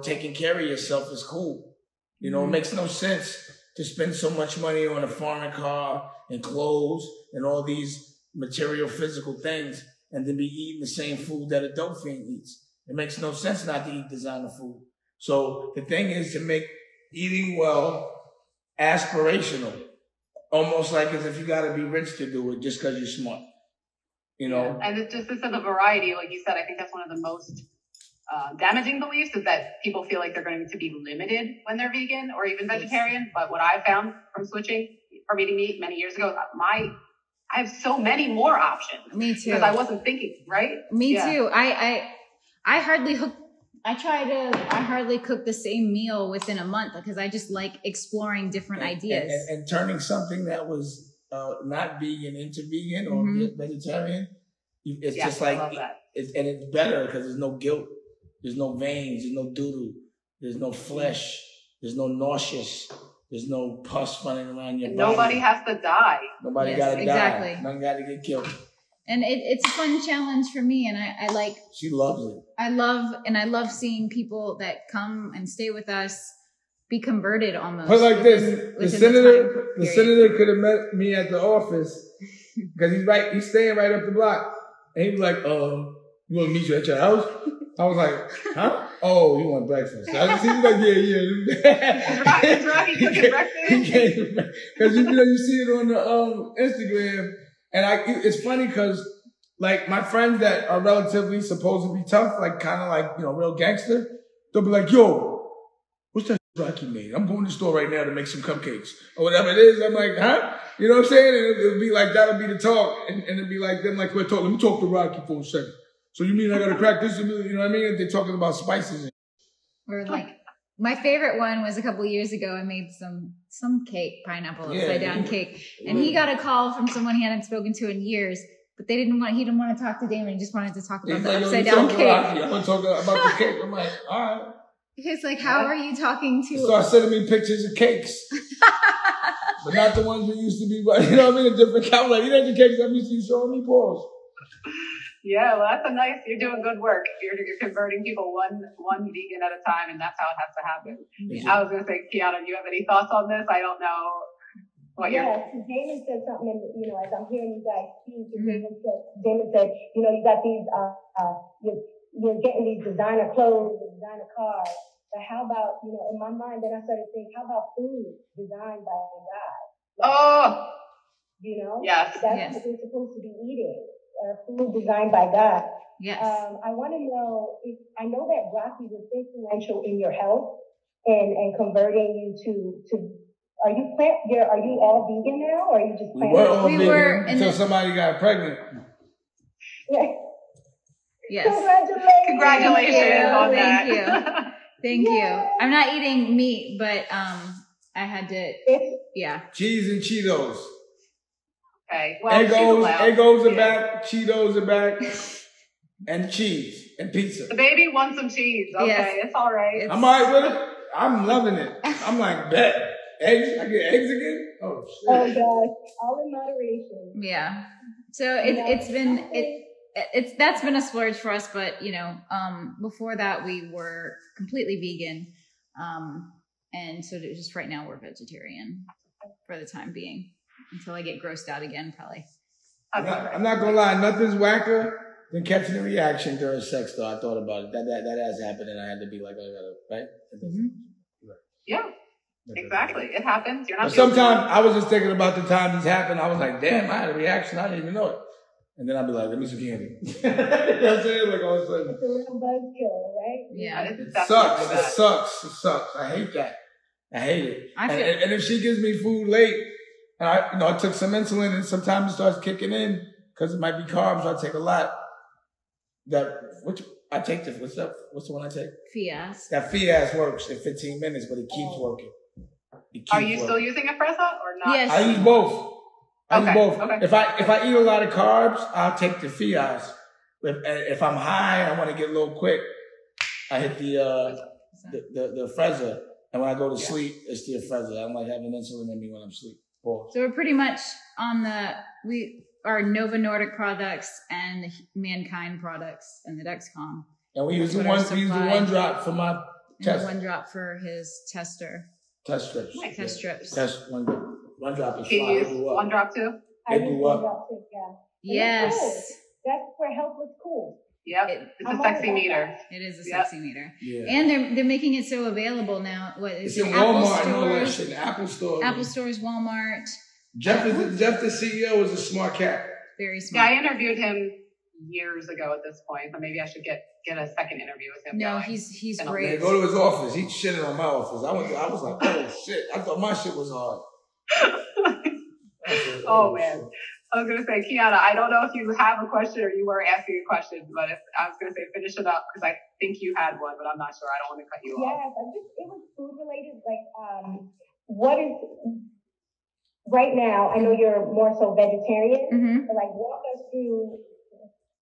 [SPEAKER 2] taking care of yourself is cool. It makes no sense to spend so much money on a foreign car and clothes and all these material, physical things, and then be eating the same food that a dope fiend eats. It makes no sense not to eat designer food. So the thing is to make eating well aspirational. Almost like as if you got to be rich to do it just because you're smart,
[SPEAKER 3] And it's just the variety, like you said, I think that's one of the most damaging beliefs is that people feel like they're going to be limited when they're vegan or even vegetarian. But what I found from switching from eating meat many years ago, I have so many more options.
[SPEAKER 4] Me too.
[SPEAKER 3] Because I wasn't thinking, right?
[SPEAKER 4] Me too. I hardly cook the same meal within a month because I just like exploring different ideas.
[SPEAKER 2] And turning something that was not vegan into vegan or vegetarian, it's just like, and it's better because there's no guilt. There's no veins, there's no doodle, there's no flesh, there's no nauseous, there's no pus running around your body.
[SPEAKER 3] Nobody has to die.
[SPEAKER 2] Nobody got to die. None got to get killed.
[SPEAKER 4] And it's a fun challenge for me, and I like.
[SPEAKER 2] She loves it.
[SPEAKER 4] I love seeing people that come and stay with us be converted almost.
[SPEAKER 2] But like the senator could have met me at the office because he's staying right up the block, and he was like, "You want to meet you at your house?" I was like, huh? Oh, you want breakfast? I was like, yeah.
[SPEAKER 3] Is Rocky cooking breakfast?
[SPEAKER 2] Because you see it on the Instagram, and it's funny because like my friends that are relatively supposed to be tough, like kind of like real gangster, they'll be like, yo, what's that Rocky made? I'm going to the store right now to make some cupcakes or whatever it is. I'm like, huh? You know what I'm saying? And it'll be like that'll be the talk, and it'll be like them like we're talking. Let me talk to Rocky for a second. So you mean I gotta crack this? You know what I mean? They're talking about spices.
[SPEAKER 4] Or like, my favorite one was a couple years ago. I made some cake, pineapple upside down cake, and he got a call from someone he hadn't spoken to in years. But he didn't want to talk to Damon. He just wanted to talk about the upside down cake.
[SPEAKER 2] I want to talk about the cake. I'm like, all right.
[SPEAKER 4] He's like, how are you talking to?
[SPEAKER 2] He started sending me pictures of cakes, but not the ones that used to be. You know what I mean? A different kind. Like, the cakes I'm used to showing me. Pause.
[SPEAKER 3] Yeah, well, that's you're doing good work. You're converting people one vegan at a time, and that's how it has to happen. Yeah. I was going to say, Kiana, do you have any thoughts on this? I don't know what
[SPEAKER 1] Damon said something, as I'm hearing you guys speak, Damon said, you got these, you're getting these designer clothes, designer cars, but how about, in my mind, then I started thinking, how about food designed by God?
[SPEAKER 3] Yes.
[SPEAKER 1] That's what we're supposed to be eating. Food designed by God.
[SPEAKER 4] Yes.
[SPEAKER 1] I want to know I know that Rocky was influential in your health and converting you to. Are you all vegan now, or are you just?
[SPEAKER 2] We were all vegan until
[SPEAKER 4] until
[SPEAKER 2] somebody got pregnant.
[SPEAKER 1] Yes.
[SPEAKER 3] Congratulations on that.
[SPEAKER 4] Thank you. I'm not eating meat, but I had to.
[SPEAKER 2] Cheese and Cheetos.
[SPEAKER 3] Okay. Well,
[SPEAKER 2] Eggos are back, Cheetos are back, and cheese and pizza.
[SPEAKER 3] The baby wants some cheese. Okay, it's all right.
[SPEAKER 2] I'm all right with it. I'm loving it. I'm like, bet. Eggs? I get eggs again? Oh, shit.
[SPEAKER 1] Oh, gosh. All in moderation.
[SPEAKER 4] Yeah. So that's been a splurge for us, but, before that we were completely vegan. And so just right now we're vegetarian for the time being. Until I get grossed out again, probably.
[SPEAKER 2] I'm not gonna lie, nothing's whacker than catching a reaction during sex. Though I thought about it, that has happened, and I had to be like, right?
[SPEAKER 4] Mm-hmm.
[SPEAKER 3] Yeah, exactly. It happens. You're not.
[SPEAKER 2] But sometimes I was just thinking about the time this happened. I was like, damn, I had a reaction. I didn't even know it. And then I'd be like, let me some candy. You know what I'm saying? Like all of a sudden.
[SPEAKER 1] It's a real buzzkill, right?
[SPEAKER 4] Yeah.
[SPEAKER 2] It sucks. I hate that. I hate it. And if she gives me food late. And I took some insulin, and sometimes it starts kicking in because it might be carbs. I take a lot. What's the one I take?
[SPEAKER 4] Fias.
[SPEAKER 2] That Fias works in 15 minutes, but it keeps working.
[SPEAKER 3] Are you still using Afrezza or not?
[SPEAKER 4] Yes.
[SPEAKER 2] I use both.
[SPEAKER 3] Okay.
[SPEAKER 2] If I eat a lot of carbs, I'll take the Fias. If I'm high, I want to get a little quick. I hit the Afrezza, and when I go to sleep, it's the Afrezza. I don't like having insulin in me when I'm asleep.
[SPEAKER 4] So we're pretty much on our Nova Nordic products and the Mankind products and the Dexcom.
[SPEAKER 2] And we use the one drop for my test.
[SPEAKER 4] One drop for his tester.
[SPEAKER 2] Test strips.
[SPEAKER 3] Nice.
[SPEAKER 4] Test strips.
[SPEAKER 2] Test one drop is
[SPEAKER 3] fine. You use one drop too?
[SPEAKER 1] I use one drop too, yeah.
[SPEAKER 4] Yes.
[SPEAKER 1] That's where health was cool.
[SPEAKER 3] Yep. It's a sexy meter.
[SPEAKER 4] It is a sexy meter.
[SPEAKER 2] Yeah.
[SPEAKER 4] And they're making it so available now.
[SPEAKER 2] It's in Walmart and all that shit. Apple stores.
[SPEAKER 4] Apple stores, Walmart.
[SPEAKER 2] Jeff, the CEO, is a smart cat.
[SPEAKER 4] Very smart.
[SPEAKER 3] Yeah, I interviewed him years ago at this point, but maybe I should get a second interview with him.
[SPEAKER 4] No, he's great.
[SPEAKER 2] Man, go to his office. He shitted on my office. I was like, oh shit. I thought my shit was hard.
[SPEAKER 3] Oh man. I was going to say, Kiana, I don't know if you have a question or you were asking a question, but I was going to say finish it up because I think you had one, but I'm not sure. I don't want to cut you off.
[SPEAKER 1] Yes, it was food related. Like, what is, right now, I know you're more so vegetarian, but like walk us through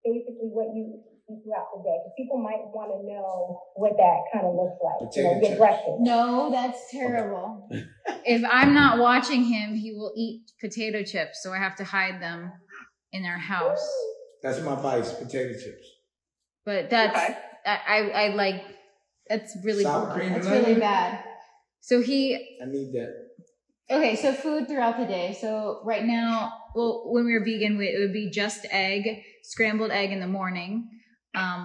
[SPEAKER 1] basically what you eat throughout the day. Because people might want to know what that kind of looks like. Your breakfast.
[SPEAKER 4] No, that's terrible. If I'm not watching him, he will eat potato chips, so I have to hide them in our house.
[SPEAKER 2] That's my vice, potato chips.
[SPEAKER 4] But that's I like that's really
[SPEAKER 2] sour cream.
[SPEAKER 4] That's really bad. So I
[SPEAKER 2] need that.
[SPEAKER 4] Okay, so food throughout the day. So right now, when we were vegan, it would be just scrambled egg in the morning.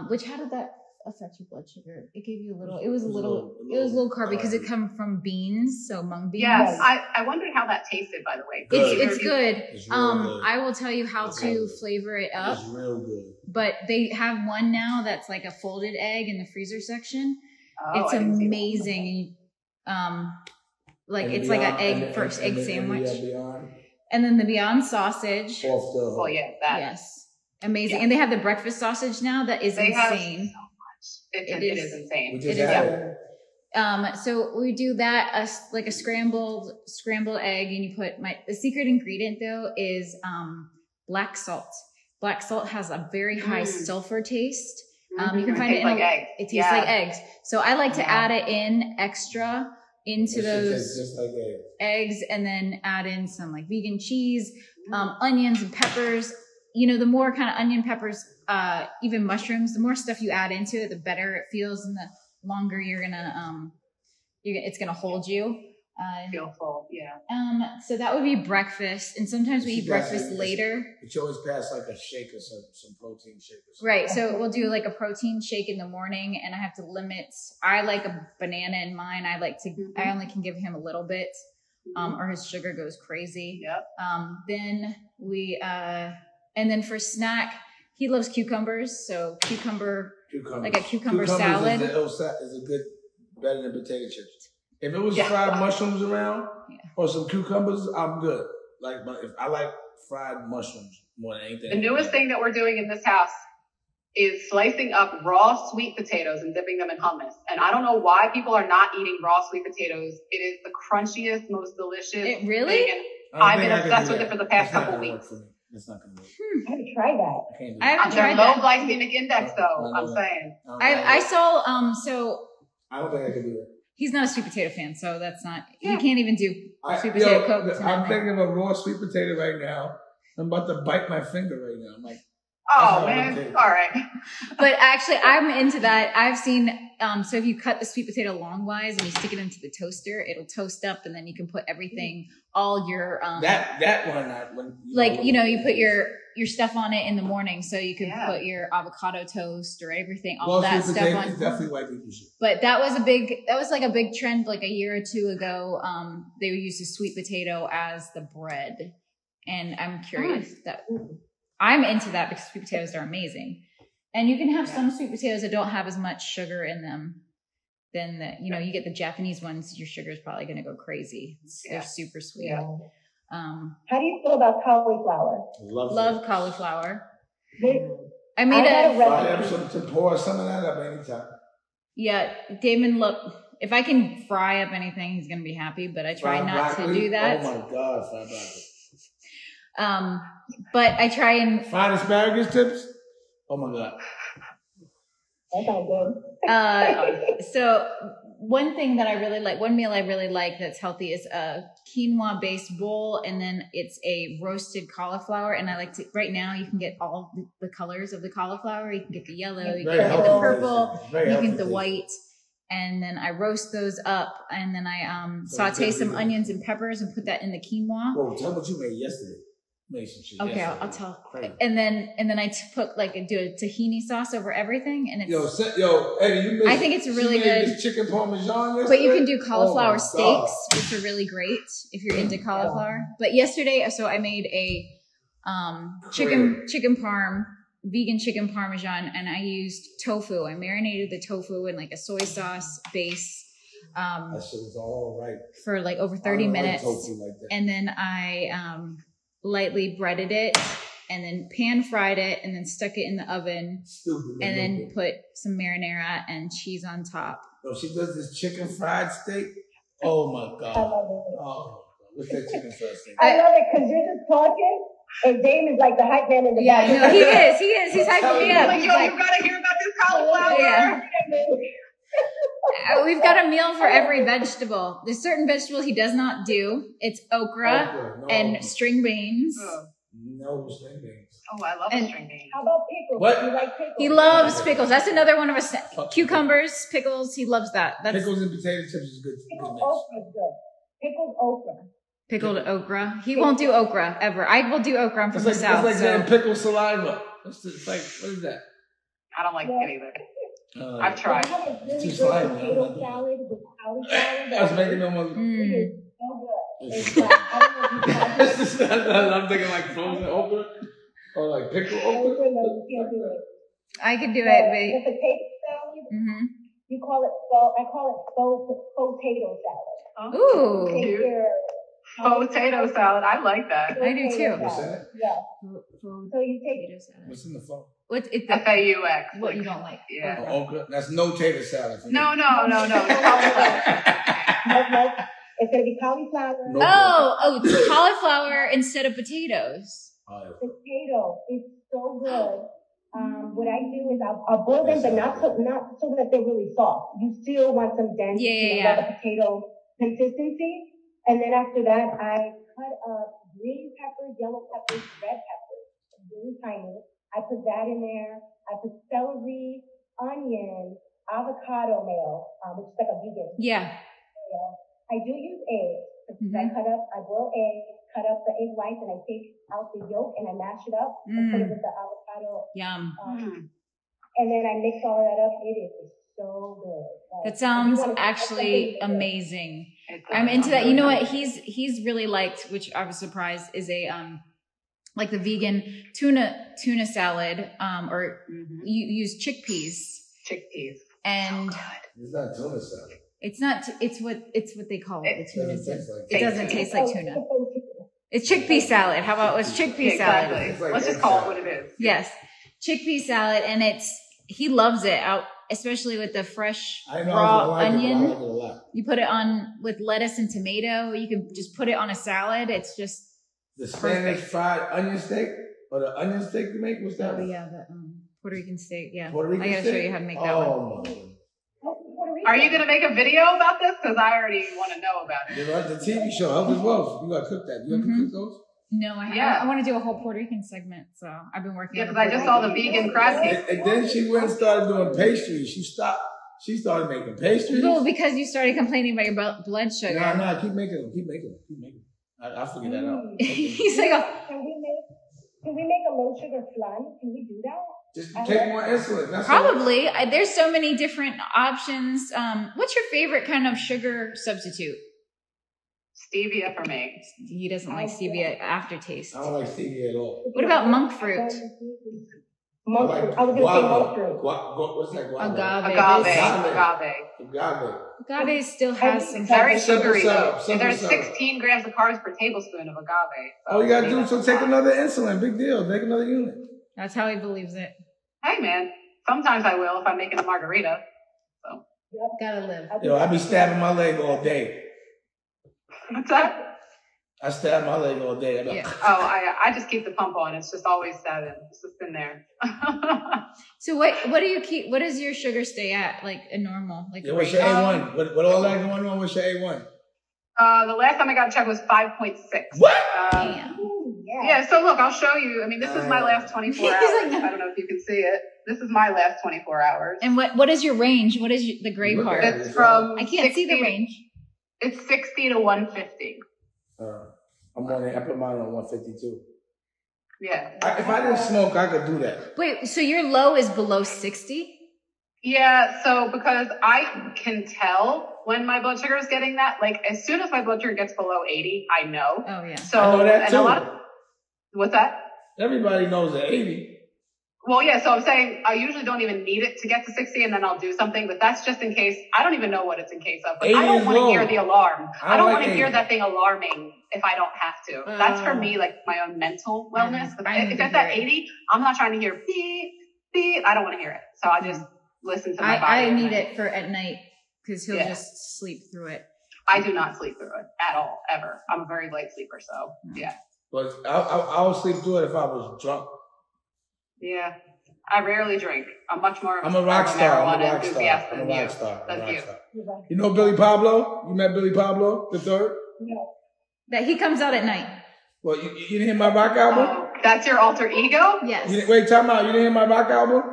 [SPEAKER 4] Which how did that? affect your blood sugar. It gave you a little. It was a little carby because it comes from beans, so mung beans.
[SPEAKER 3] Yes, I wondered how that tasted. By the way,
[SPEAKER 4] it's good.
[SPEAKER 2] It's real good.
[SPEAKER 4] I will tell you how to flavor it up.
[SPEAKER 2] It's real good.
[SPEAKER 4] But they have one now that's like a folded egg in the freezer section.
[SPEAKER 3] Oh,
[SPEAKER 4] It's amazing. Like it's like an egg sandwich, and then the Beyond sausage.
[SPEAKER 3] Oh yeah, that.
[SPEAKER 4] Yes, amazing. Yeah. And they have the breakfast sausage now that is insane.
[SPEAKER 3] It is insane.
[SPEAKER 2] It is.
[SPEAKER 4] So we do that like a scrambled egg, and you put the secret ingredient though is black salt. Black salt has a very high sulfur taste. You can find it in eggs. It tastes like eggs. So I like to add it in extra into those
[SPEAKER 2] just like
[SPEAKER 4] eggs, and then add in some like vegan cheese, onions and peppers. You know, the more kind of onion, peppers, even mushrooms, the more stuff you add into it, the better it feels, and the longer it's gonna hold you.
[SPEAKER 3] Feel full, yeah.
[SPEAKER 4] So that would be breakfast, and sometimes we eat breakfast later.
[SPEAKER 2] But you always pass like a shake or some protein shake or something.
[SPEAKER 4] Right, so we'll do like a protein shake in the morning, and I have to limit. I like a banana in mine. I only can give him a little bit, or his sugar goes crazy.
[SPEAKER 3] Yep.
[SPEAKER 4] Then we and then for snack, he loves cucumbers, so cucumber. Like a cucumber salad
[SPEAKER 2] is a good better than potato chips. If it was fried mushrooms around or some cucumbers, I'm good. But if I like fried mushrooms more than anything.
[SPEAKER 3] The newest thing that we're doing in this house is slicing up raw sweet potatoes and dipping them in hummus. And I don't know why people are not eating raw sweet potatoes. It is the crunchiest, most delicious
[SPEAKER 4] thing. Really?
[SPEAKER 3] And I've been obsessed with it for the past couple weeks.
[SPEAKER 2] It's not gonna work.
[SPEAKER 1] I haven't tried that.
[SPEAKER 4] I haven't tried
[SPEAKER 3] that. Low glycemic index, though. I'm saying.
[SPEAKER 4] I saw. So
[SPEAKER 2] I don't think I can do it.
[SPEAKER 4] He's not a sweet potato fan, so that's not. You can't even do sweet potato coke.
[SPEAKER 2] I'm thinking of a raw sweet potato right now. I'm about to bite my finger right now. I'm like,
[SPEAKER 3] oh man, all right.
[SPEAKER 4] But actually, I'm into that. I've seen. So if you cut the sweet potato longwise and you stick it into the toaster, it'll toast up, and then you can put everything, all your
[SPEAKER 2] that one.
[SPEAKER 4] You put your stuff on it in the morning, so you can put your avocado toast or everything, all that stuff on.
[SPEAKER 2] Definitely white people shit.
[SPEAKER 4] But that was like a big trend like a year or two ago. They would use the sweet potato as the bread, and I'm curious that I'm into that because sweet potatoes are amazing. And you can have some sweet potatoes that don't have as much sugar in them. Then you get the Japanese ones, your sugar is probably going to go crazy. They're super sweet.
[SPEAKER 1] Yeah. How do you feel about cauliflower?
[SPEAKER 4] Love cauliflower.
[SPEAKER 2] I made to pour some of that up anytime.
[SPEAKER 4] Yeah, Damon, look, if I can fry up anything, he's going to be happy, but I try not to do that.
[SPEAKER 2] Oh my God, fried broccoli.
[SPEAKER 4] But I try and...
[SPEAKER 2] Fried asparagus tips? Oh my God.
[SPEAKER 1] That sounds good.
[SPEAKER 4] So one thing that I really like, one meal I really like that's healthy is a quinoa based bowl, and then it's a roasted cauliflower. And I like to, right now you can get all the colors of the cauliflower. You can get the yellow, you can get the purple, you can get the white. And then I roast those up, and then I saute some onions and peppers and put that in the quinoa.
[SPEAKER 2] Whoa, tell me what you made yesterday.
[SPEAKER 4] Okay, I'll tell. And then I put do a tahini sauce over everything, and it's
[SPEAKER 2] Eddie, you made.
[SPEAKER 4] I think it's really good.
[SPEAKER 2] This chicken parmesan yesterday?
[SPEAKER 4] But you can do cauliflower steaks, which are really great if you're into cauliflower. But yesterday, so I made a chicken parm, vegan chicken parmesan, and I used tofu. I marinated the tofu in like a soy sauce base.
[SPEAKER 2] That shit was all right
[SPEAKER 4] for like over 30 minutes, and then I lightly breaded it, and then pan fried it, and then stuck it in the oven, and then put some marinara and cheese on top.
[SPEAKER 2] So she does this chicken fried steak. Oh my God! Oh, what's that chicken fried steak?
[SPEAKER 1] I love it because you're just talking, and Dame is like the hype man in the back.
[SPEAKER 4] No, he is. He's hyping me up.
[SPEAKER 3] Like, you gotta hear about this cauliflower.
[SPEAKER 4] Yeah. We've got a meal for every vegetable. There's certain vegetables he does not do. It's okra and string beans.
[SPEAKER 2] No string beans.
[SPEAKER 3] Oh, I love string beans.
[SPEAKER 1] How about pickles?
[SPEAKER 2] What?
[SPEAKER 1] Do you like pickles?
[SPEAKER 4] He loves pickles. That's another one of his cucumbers, pickles. He loves that.
[SPEAKER 2] Pickles and potato chips is good.
[SPEAKER 1] Pickled okra is good. Pickled okra.
[SPEAKER 4] Pickled okra. He won't do okra ever. I will do okra. I'm from the South.
[SPEAKER 2] It's like pickled saliva. It's like, what is that?
[SPEAKER 3] I don't like it either. I've tried.
[SPEAKER 1] I have a really
[SPEAKER 2] Too
[SPEAKER 1] good
[SPEAKER 2] slimy,
[SPEAKER 1] potato
[SPEAKER 2] I'm not
[SPEAKER 1] salad with cauliflower.
[SPEAKER 2] I was making no more.
[SPEAKER 1] It is so good. It's like, I don't know if you tried it.
[SPEAKER 2] I'm thinking like frozen okra or like pickle okra.
[SPEAKER 1] No, you can't do it.
[SPEAKER 4] I could do
[SPEAKER 1] The
[SPEAKER 4] it,
[SPEAKER 1] potato salad,
[SPEAKER 4] but
[SPEAKER 1] you call it faux, I call it potato salad.
[SPEAKER 4] ooh,
[SPEAKER 1] Take
[SPEAKER 3] Cute.
[SPEAKER 1] your
[SPEAKER 3] Potato salad. I like that.
[SPEAKER 4] I do too.
[SPEAKER 2] What's that?
[SPEAKER 1] Yeah. So you take
[SPEAKER 4] potato salad.
[SPEAKER 2] What's in the phone?
[SPEAKER 4] What's it's
[SPEAKER 3] FAUX.
[SPEAKER 4] what you don't like?
[SPEAKER 3] Yeah.
[SPEAKER 2] Oh, okra. That's no tater salad. For me.
[SPEAKER 3] No. It's
[SPEAKER 1] no, it's gonna be cauliflower.
[SPEAKER 2] No.
[SPEAKER 4] Oh, it's cauliflower instead of potatoes.
[SPEAKER 2] Oh, yeah.
[SPEAKER 1] Potato. It's so good. What I do is I'll boil them, but not so that they're really soft. You still want some dense, like a potato consistency. And then after that, I cut up green peppers, yellow peppers, red peppers, really tiny. I put that in there. I put celery, onion, avocado mayo, which is like a vegan.
[SPEAKER 4] Yeah.
[SPEAKER 1] I do use eggs. I boil eggs, cut up the egg whites, and I take out the yolk and I mash it up and put it with the avocado.
[SPEAKER 4] Yum.
[SPEAKER 1] And then I mix all of that up. It is so good.
[SPEAKER 4] That sounds actually amazing. I'm into that. You know what? He's really liked, which I was surprised, is a like the vegan tuna salad, or you use chickpeas.
[SPEAKER 3] Chickpeas.
[SPEAKER 4] And
[SPEAKER 2] It's not tuna salad.
[SPEAKER 4] it's not. It's what they call it. The tuna salad.
[SPEAKER 2] Like
[SPEAKER 4] It doesn't taste like tuna. It's chickpea salad. How about it's chickpea salad?
[SPEAKER 3] Exactly. Let's just call it what it is.
[SPEAKER 4] Yes, chickpea salad, and he loves it. Especially with the fresh raw onion. You put it on with lettuce and tomato. You can just put it on a salad. It's just
[SPEAKER 2] the Spanish fried onion steak or the onion steak you make. What's that?
[SPEAKER 4] Oh yeah, the Puerto Rican steak. Yeah,
[SPEAKER 2] Puerto Rican
[SPEAKER 4] I gotta
[SPEAKER 2] steak?
[SPEAKER 4] show you how to make that one.
[SPEAKER 2] Oh my.
[SPEAKER 3] Are you gonna make a video about this? Because I already want to know about it.
[SPEAKER 2] The TV show Help Us Wealth. You gotta cook that. You gotta cook those.
[SPEAKER 4] No, I want to do a whole Puerto Rican segment, so I've been working.
[SPEAKER 3] Yeah, because I just saw the vegan crab cake.
[SPEAKER 2] And then she went and started doing pastries. She stopped. She started making pastries.
[SPEAKER 4] Well, because you started complaining about your blood sugar.
[SPEAKER 2] No, keep making them. Keep making them. I'll figure that out.
[SPEAKER 4] He's like,
[SPEAKER 1] Can we make a low sugar flan? Can we do that?
[SPEAKER 2] Just take more insulin. That's
[SPEAKER 4] probably. There's so many different options. What's your favorite kind of sugar substitute?
[SPEAKER 3] Stevia for me.
[SPEAKER 4] He doesn't like stevia aftertaste.
[SPEAKER 2] I don't like stevia at all.
[SPEAKER 4] What about monk fruit?
[SPEAKER 1] Monk fruit. I was going to say monk fruit.
[SPEAKER 2] What's that?
[SPEAKER 3] Agave
[SPEAKER 4] still has some.
[SPEAKER 3] Very sugary though. There's 16 grams of carbs per tablespoon of agave.
[SPEAKER 2] All you gotta do, so take another insulin. Big deal. Make another unit.
[SPEAKER 4] That's how he believes it.
[SPEAKER 3] Hey man, sometimes I will if I'm making a margarita. So
[SPEAKER 4] gotta live.
[SPEAKER 2] I be stabbing my leg all day.
[SPEAKER 3] What's that?
[SPEAKER 2] I stab my leg all day.
[SPEAKER 3] I just keep the pump on. It's just always stabbing. It's just in there.
[SPEAKER 4] So what do you keep? What does your sugar stay at? Like a normal? Like
[SPEAKER 2] what's your A1? What all that going on? What's your A1?
[SPEAKER 3] The last time I got checked was 5.6.
[SPEAKER 2] What?
[SPEAKER 3] Yeah. So look, I'll show you. I mean, this is my last 24 hours. I don't know if you can see it. This is my last 24 hours.
[SPEAKER 4] And what is your range? What is the gray part?
[SPEAKER 3] It's from.
[SPEAKER 4] I can't see the range.
[SPEAKER 3] It's 60 to 150.
[SPEAKER 2] I put mine on 152.
[SPEAKER 3] Yeah.
[SPEAKER 2] If I didn't smoke, I could do that.
[SPEAKER 4] Wait, so your low is below 60?
[SPEAKER 3] Yeah, so because I can tell when my blood sugar is getting that, like as soon as my blood sugar gets below 80, I know.
[SPEAKER 4] Oh yeah.
[SPEAKER 3] So
[SPEAKER 2] I know that too.
[SPEAKER 3] What's that?
[SPEAKER 2] Everybody knows that 80.
[SPEAKER 3] Well, yeah, so I'm saying I usually don't even need it to get to 60 and then I'll do something, but that's just in case. I don't even know what it's in case of, but I don't want to hear the alarm. I don't want to hear that thing alarming if I don't have to. That's for me, like my own mental wellness. If it's at 80, I'm not trying to hear beep, beep. I don't want to hear it. So I just listen to my body.
[SPEAKER 4] I need it for at night because he'll just sleep through it.
[SPEAKER 3] I do not sleep through it at all, ever. I'm a very light sleeper, so yeah.
[SPEAKER 2] But I would sleep through it if I was drunk.
[SPEAKER 3] Yeah, I rarely drink. I'm much more.
[SPEAKER 2] I'm a rock star.
[SPEAKER 3] I'm a rock star.
[SPEAKER 2] Thank you. You know Billy Pablo? You met Billy Pablo the third?
[SPEAKER 1] No.
[SPEAKER 4] That he comes out at night.
[SPEAKER 2] Well, you didn't hear my rock album?
[SPEAKER 3] Oh, that's your alter ego?
[SPEAKER 4] Yes.
[SPEAKER 2] Wait, time out. You didn't hear my rock album?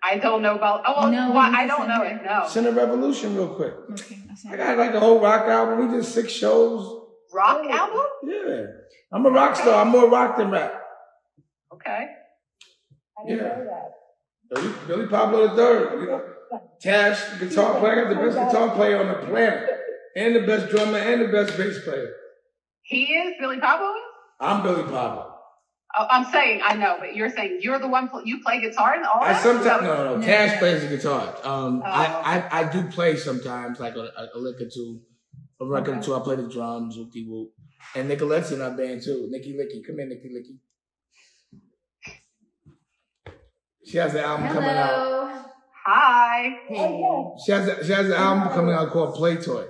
[SPEAKER 3] I don't know about. Oh, well,
[SPEAKER 4] no,
[SPEAKER 3] I don't know it. No.
[SPEAKER 2] Send a revolution real quick.
[SPEAKER 4] Okay.
[SPEAKER 2] I got like a whole rock album. We did 6 shows.
[SPEAKER 3] Rock album?
[SPEAKER 2] Yeah. I'm a rock star. I'm more rock than rap.
[SPEAKER 3] Okay.
[SPEAKER 1] I didn't know that.
[SPEAKER 2] Billy Pablo III, you know. Tash, guitar player, the best guitar player on the planet. And the best drummer and the best bass player.
[SPEAKER 3] He is? Billy Pablo is?
[SPEAKER 2] I'm Billy Pablo.
[SPEAKER 3] Oh, I'm saying, I know, but you're saying you're the one, you play guitar and all that?
[SPEAKER 2] I sometimes, no. Tash plays the guitar. I do play sometimes, like a lick or two. A record or two, I play the drums, whoopty whoop. And Nicolette's in our band too. Nikki Licky. Come here, Nikki Licky. She has an album coming out.
[SPEAKER 3] Hi.
[SPEAKER 4] Hey.
[SPEAKER 2] She has an album coming out called Play Toy.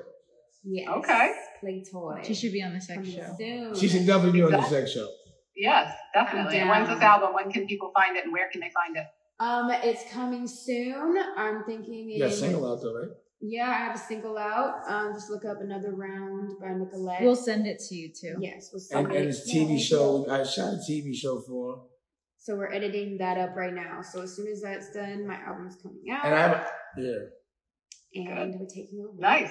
[SPEAKER 4] Yes.
[SPEAKER 3] Okay.
[SPEAKER 4] Play Toy. She should be on the sex show.
[SPEAKER 2] She should definitely be on the sex show.
[SPEAKER 3] Yes, definitely. And when's this album? When can people find it and where can they find it?
[SPEAKER 6] It's coming soon. I'm thinking
[SPEAKER 2] You got a single out though, right?
[SPEAKER 6] Yeah, I have a single out. Just look up Another Round by Nicolette.
[SPEAKER 4] We'll send it to you too.
[SPEAKER 6] Yes, we'll send it.
[SPEAKER 2] And it's TV show. I shot a TV show for her.
[SPEAKER 6] So we're editing that up right now. So as soon as that's done, my album's coming out.
[SPEAKER 2] And
[SPEAKER 6] And we're taking over.
[SPEAKER 3] Nice.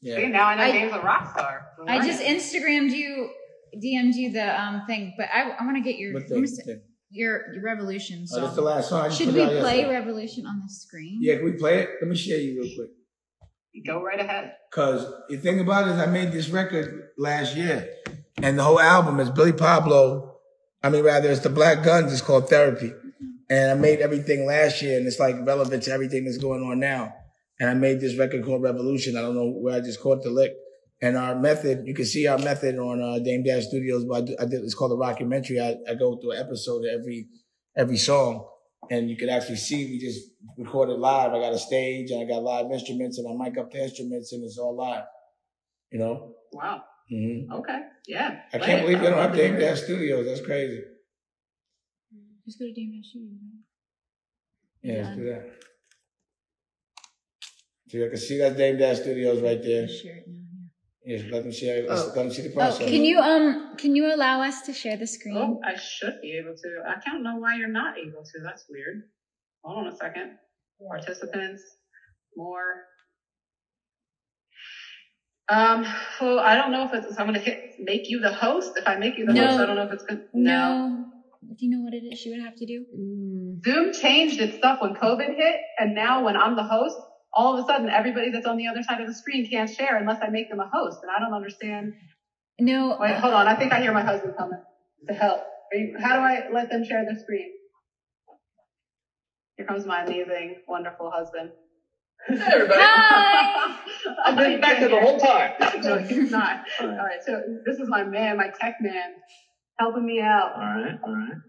[SPEAKER 2] Yeah.
[SPEAKER 3] See, now I know Dave's a rock star.
[SPEAKER 4] I just DM'd you the thing, but I want to get your Revolution song.
[SPEAKER 2] Oh, that's the last song.
[SPEAKER 4] Should we play Revolution on the screen?
[SPEAKER 2] Yeah, can we play it? Let me share you real quick.
[SPEAKER 3] Go right ahead.
[SPEAKER 2] Because the thing about it is I made this record last year. And the whole album is Billy Pablo. It's the Black Guns. It's called Therapy. And I made everything last year, and it's like relevant to everything that's going on now. And I made this record called Revolution. I don't know where I just caught the lick. And our method, you can see our method on Dame Dash Studios. But it's called a rockumentary. I go through an episode of every song, and you can actually see we just recorded live. I got a stage, and I got live instruments, and I mic up the instruments, and it's all live. You know?
[SPEAKER 3] Wow.
[SPEAKER 2] Mm-hmm.
[SPEAKER 3] Okay. Yeah.
[SPEAKER 2] I can't believe they don't have Dame Dash Studios. That's crazy.
[SPEAKER 4] Just go to Dame Dash Studios.
[SPEAKER 2] Yeah, let's do that. So you can see that Dame Dash Studios right there.
[SPEAKER 4] Share it now.
[SPEAKER 2] Yes, let them see. Let them see the process.
[SPEAKER 4] Can you allow us to share the screen?
[SPEAKER 3] Oh, I should be able to. I don't know why you're not able to. That's weird. Hold on a second. Participants, more. Well, I don't know if it's. I'm going to make you the host. If I make you the host, I don't know if it's good.
[SPEAKER 4] No. Do you know what it is? She would have to do.
[SPEAKER 3] Zoom changed its stuff when COVID hit, and now when I'm the host, all of a sudden, everybody that's on the other side of the screen can't share unless I make them a host. And I don't understand.
[SPEAKER 4] No.
[SPEAKER 3] Wait, hold on. I think I hear my husband coming to help. How do I let them share their screen? Here comes my amazing, wonderful husband.
[SPEAKER 7] Hey, everybody.
[SPEAKER 4] Hi.
[SPEAKER 7] I've been back there the whole time.
[SPEAKER 3] No, he's not. All right. So this is my man, my tech man, helping me out.
[SPEAKER 7] All right.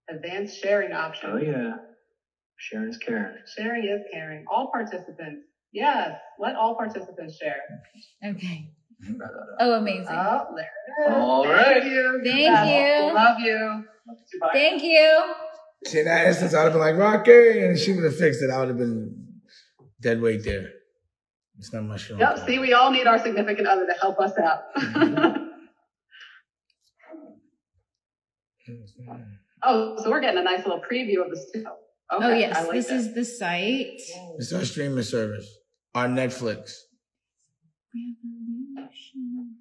[SPEAKER 3] Advanced sharing option.
[SPEAKER 7] Oh, yeah. Sharing is caring.
[SPEAKER 3] Sharing is caring. All participants. Yes. Let all participants share.
[SPEAKER 4] Okay. Oh, amazing.
[SPEAKER 3] Oh, there it is.
[SPEAKER 7] All
[SPEAKER 3] Thank
[SPEAKER 7] right.
[SPEAKER 3] you.
[SPEAKER 4] Thank you.
[SPEAKER 3] Love you.
[SPEAKER 4] Thank you.
[SPEAKER 2] See, in that instance, I would have been like, Rocky, and she would have fixed it. I would have been dead weight there. It's not much.
[SPEAKER 3] Yep. See, we all need our significant other to help us out. Oh, so we're getting a nice little preview of the studio. Okay,
[SPEAKER 4] Oh, yes.
[SPEAKER 3] I like
[SPEAKER 4] This
[SPEAKER 3] that.
[SPEAKER 4] is the site.
[SPEAKER 2] It's our streaming service, our Netflix.
[SPEAKER 4] Revolution.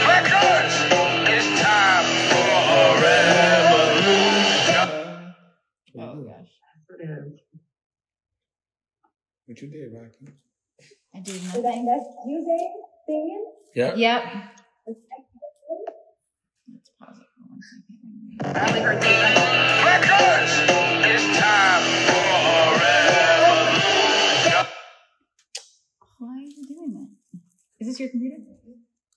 [SPEAKER 8] Records! It's time for a revolution.
[SPEAKER 4] Oh, gosh.
[SPEAKER 2] What you did, Rocky?
[SPEAKER 4] I did
[SPEAKER 1] So
[SPEAKER 4] nothing.
[SPEAKER 1] that's you, Dave, singing?
[SPEAKER 2] Yep.
[SPEAKER 4] Yep. Let's pause it for 1 second.
[SPEAKER 3] I only heard 2 seconds.
[SPEAKER 8] Records! It's time for a revolution.
[SPEAKER 4] Why are you doing that? Is this your computer?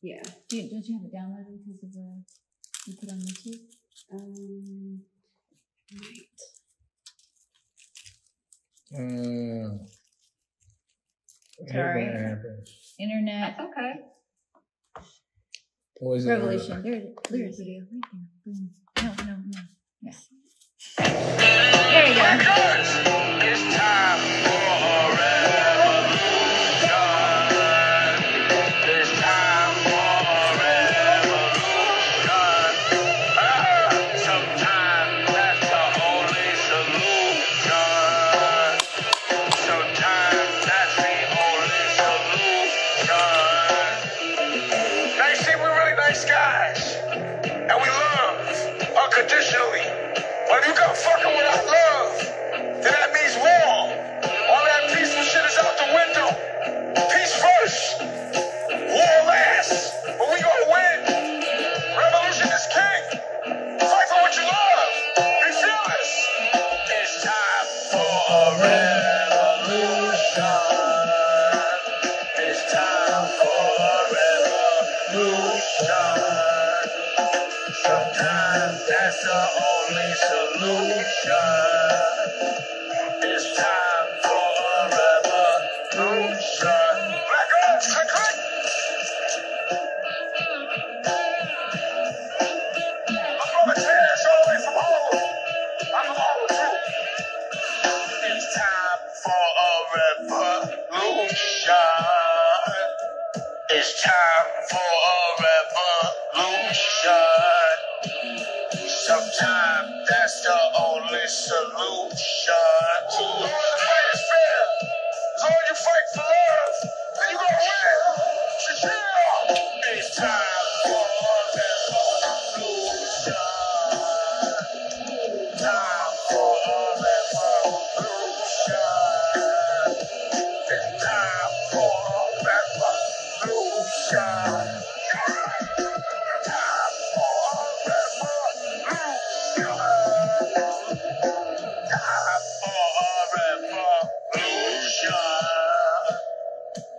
[SPEAKER 6] Yeah.
[SPEAKER 4] Don't you have it downloaded because of you put on YouTube?
[SPEAKER 6] Right.
[SPEAKER 4] Sorry. Internet.
[SPEAKER 3] That's okay.
[SPEAKER 2] What was it?
[SPEAKER 4] Revolution. There's video right there. Boom. No. Yes. There you go.
[SPEAKER 8] Records! It's time for a revolution. It's time for a revolution. Sometimes that's the only solution. Sometimes that's the only solution. They say we only solution. It's time for a revolution. Black girls, click. I'm gonna tell this all the way from home. I'm from home too. It's time for a revolution. It's time for a revolution. Sometimes that's the only solution to all the fight is fair. As long as you fight for love, then you gonna win. So yeah, it's time for a revolution. Time for a revolution.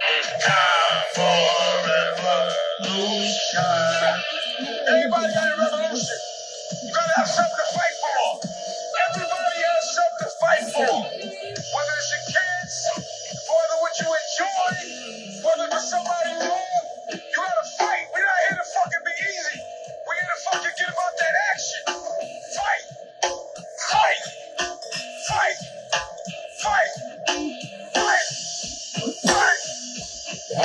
[SPEAKER 8] It's time for a revolution. Everybody got a revolution. You gotta have something to fight for. Everybody has something to fight for. Whether it's your kids, whether what you enjoy, whether it's somebody you love, you gotta fight. We're not here to fucking be easy. We're here to fucking get about that action. Fight. Fight. Fight. Fight. Fight. Fight. Fight.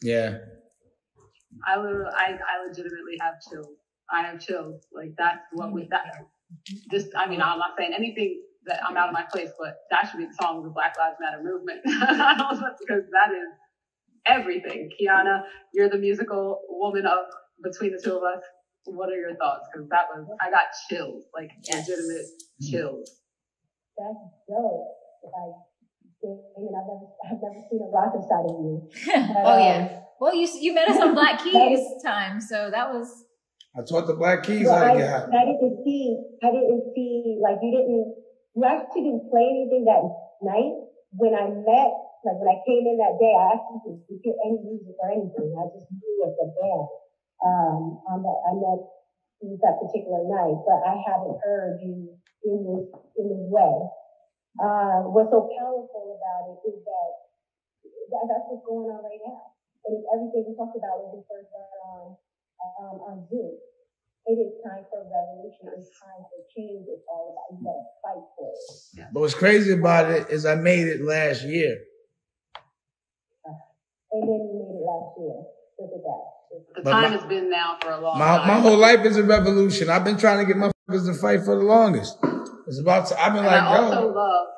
[SPEAKER 2] Yeah.
[SPEAKER 3] I legitimately have chills. I have chills. Like that's what we that. Just I mean I'm not saying anything that I'm out of my place, but that should be the song of the Black Lives Matter movement. Because that is everything. Kiana, you're the musical woman of between the two of us. What are your thoughts? Because that was I got chills, like legitimate chills.
[SPEAKER 1] That's dope. Like, I've never seen a rocker side of you. But,
[SPEAKER 4] oh yeah. Well, you met us on Black Keys time, so that was.
[SPEAKER 2] I taught the Black Keys
[SPEAKER 1] well,
[SPEAKER 2] how to get hot.
[SPEAKER 1] I didn't see like you actually didn't play anything that night. When I met, like when I came in that day, I actually didn't hear any music or anything. I just knew it was a band. I met that particular night, but I haven't heard you in this way. What's so powerful about it is that that's what's going on right now. And it's everything we talked about when we first got on Zoom. It is time for revolution. It's time for change. It's all about you gotta fight for it.
[SPEAKER 2] Yeah. But what's crazy about it is I made it last year.
[SPEAKER 1] And then you made it last year. Look at that.
[SPEAKER 3] The time has been now for a long time.
[SPEAKER 2] My whole life is a revolution. I've been trying to get motherfuckers to fight for the longest. It's about to, I've been
[SPEAKER 3] and
[SPEAKER 2] like,
[SPEAKER 3] I also love.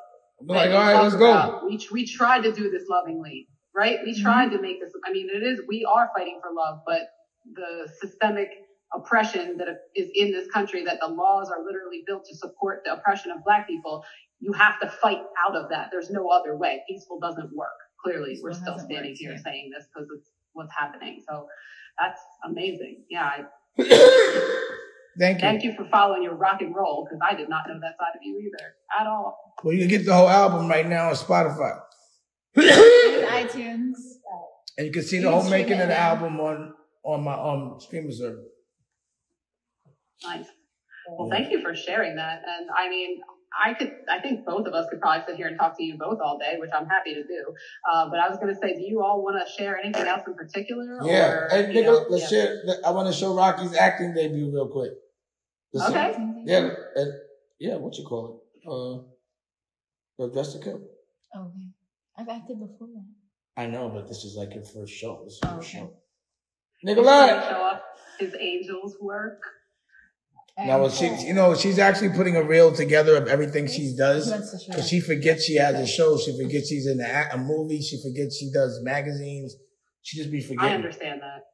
[SPEAKER 2] I'm like, all right, let's go.
[SPEAKER 3] We tried to do this lovingly, right? We tried to make this. I mean, we are fighting for love, but the systemic oppression that is in this country, that the laws are literally built to support the oppression of Black people, you have to fight out of that. There's no other way. Peaceful doesn't work. Clearly, we're still standing here saying this because it's what's happening. So that's amazing. Yeah. Thank you for following your rock and roll, because I did not know that side of you either at all.
[SPEAKER 2] Well, you can get the whole album right now on Spotify.
[SPEAKER 4] And iTunes.
[SPEAKER 2] And you can see the whole making of the album on my streaming service.
[SPEAKER 3] Nice. Well, thank you for sharing that. And I mean, I think both of us could probably sit here and talk to you both all day, which I'm happy to do. But I was going to say, do you all want to share anything else in particular?
[SPEAKER 2] Yeah.
[SPEAKER 3] Or,
[SPEAKER 2] hey, Nicola, let's share. I want to show Rocky's acting debut real quick.
[SPEAKER 3] Okay.
[SPEAKER 2] Yeah, what you call it? Dress to Kill.
[SPEAKER 4] Okay. I've acted before that.
[SPEAKER 2] I know, but this is like your first show. This is your show.
[SPEAKER 3] Nicola, his angels work.
[SPEAKER 2] No, she's actually putting a reel together of everything she does. Because she forgets she has a show. She forgets she's in a movie. She forgets she does magazines. She just be forgetting.
[SPEAKER 3] I understand that.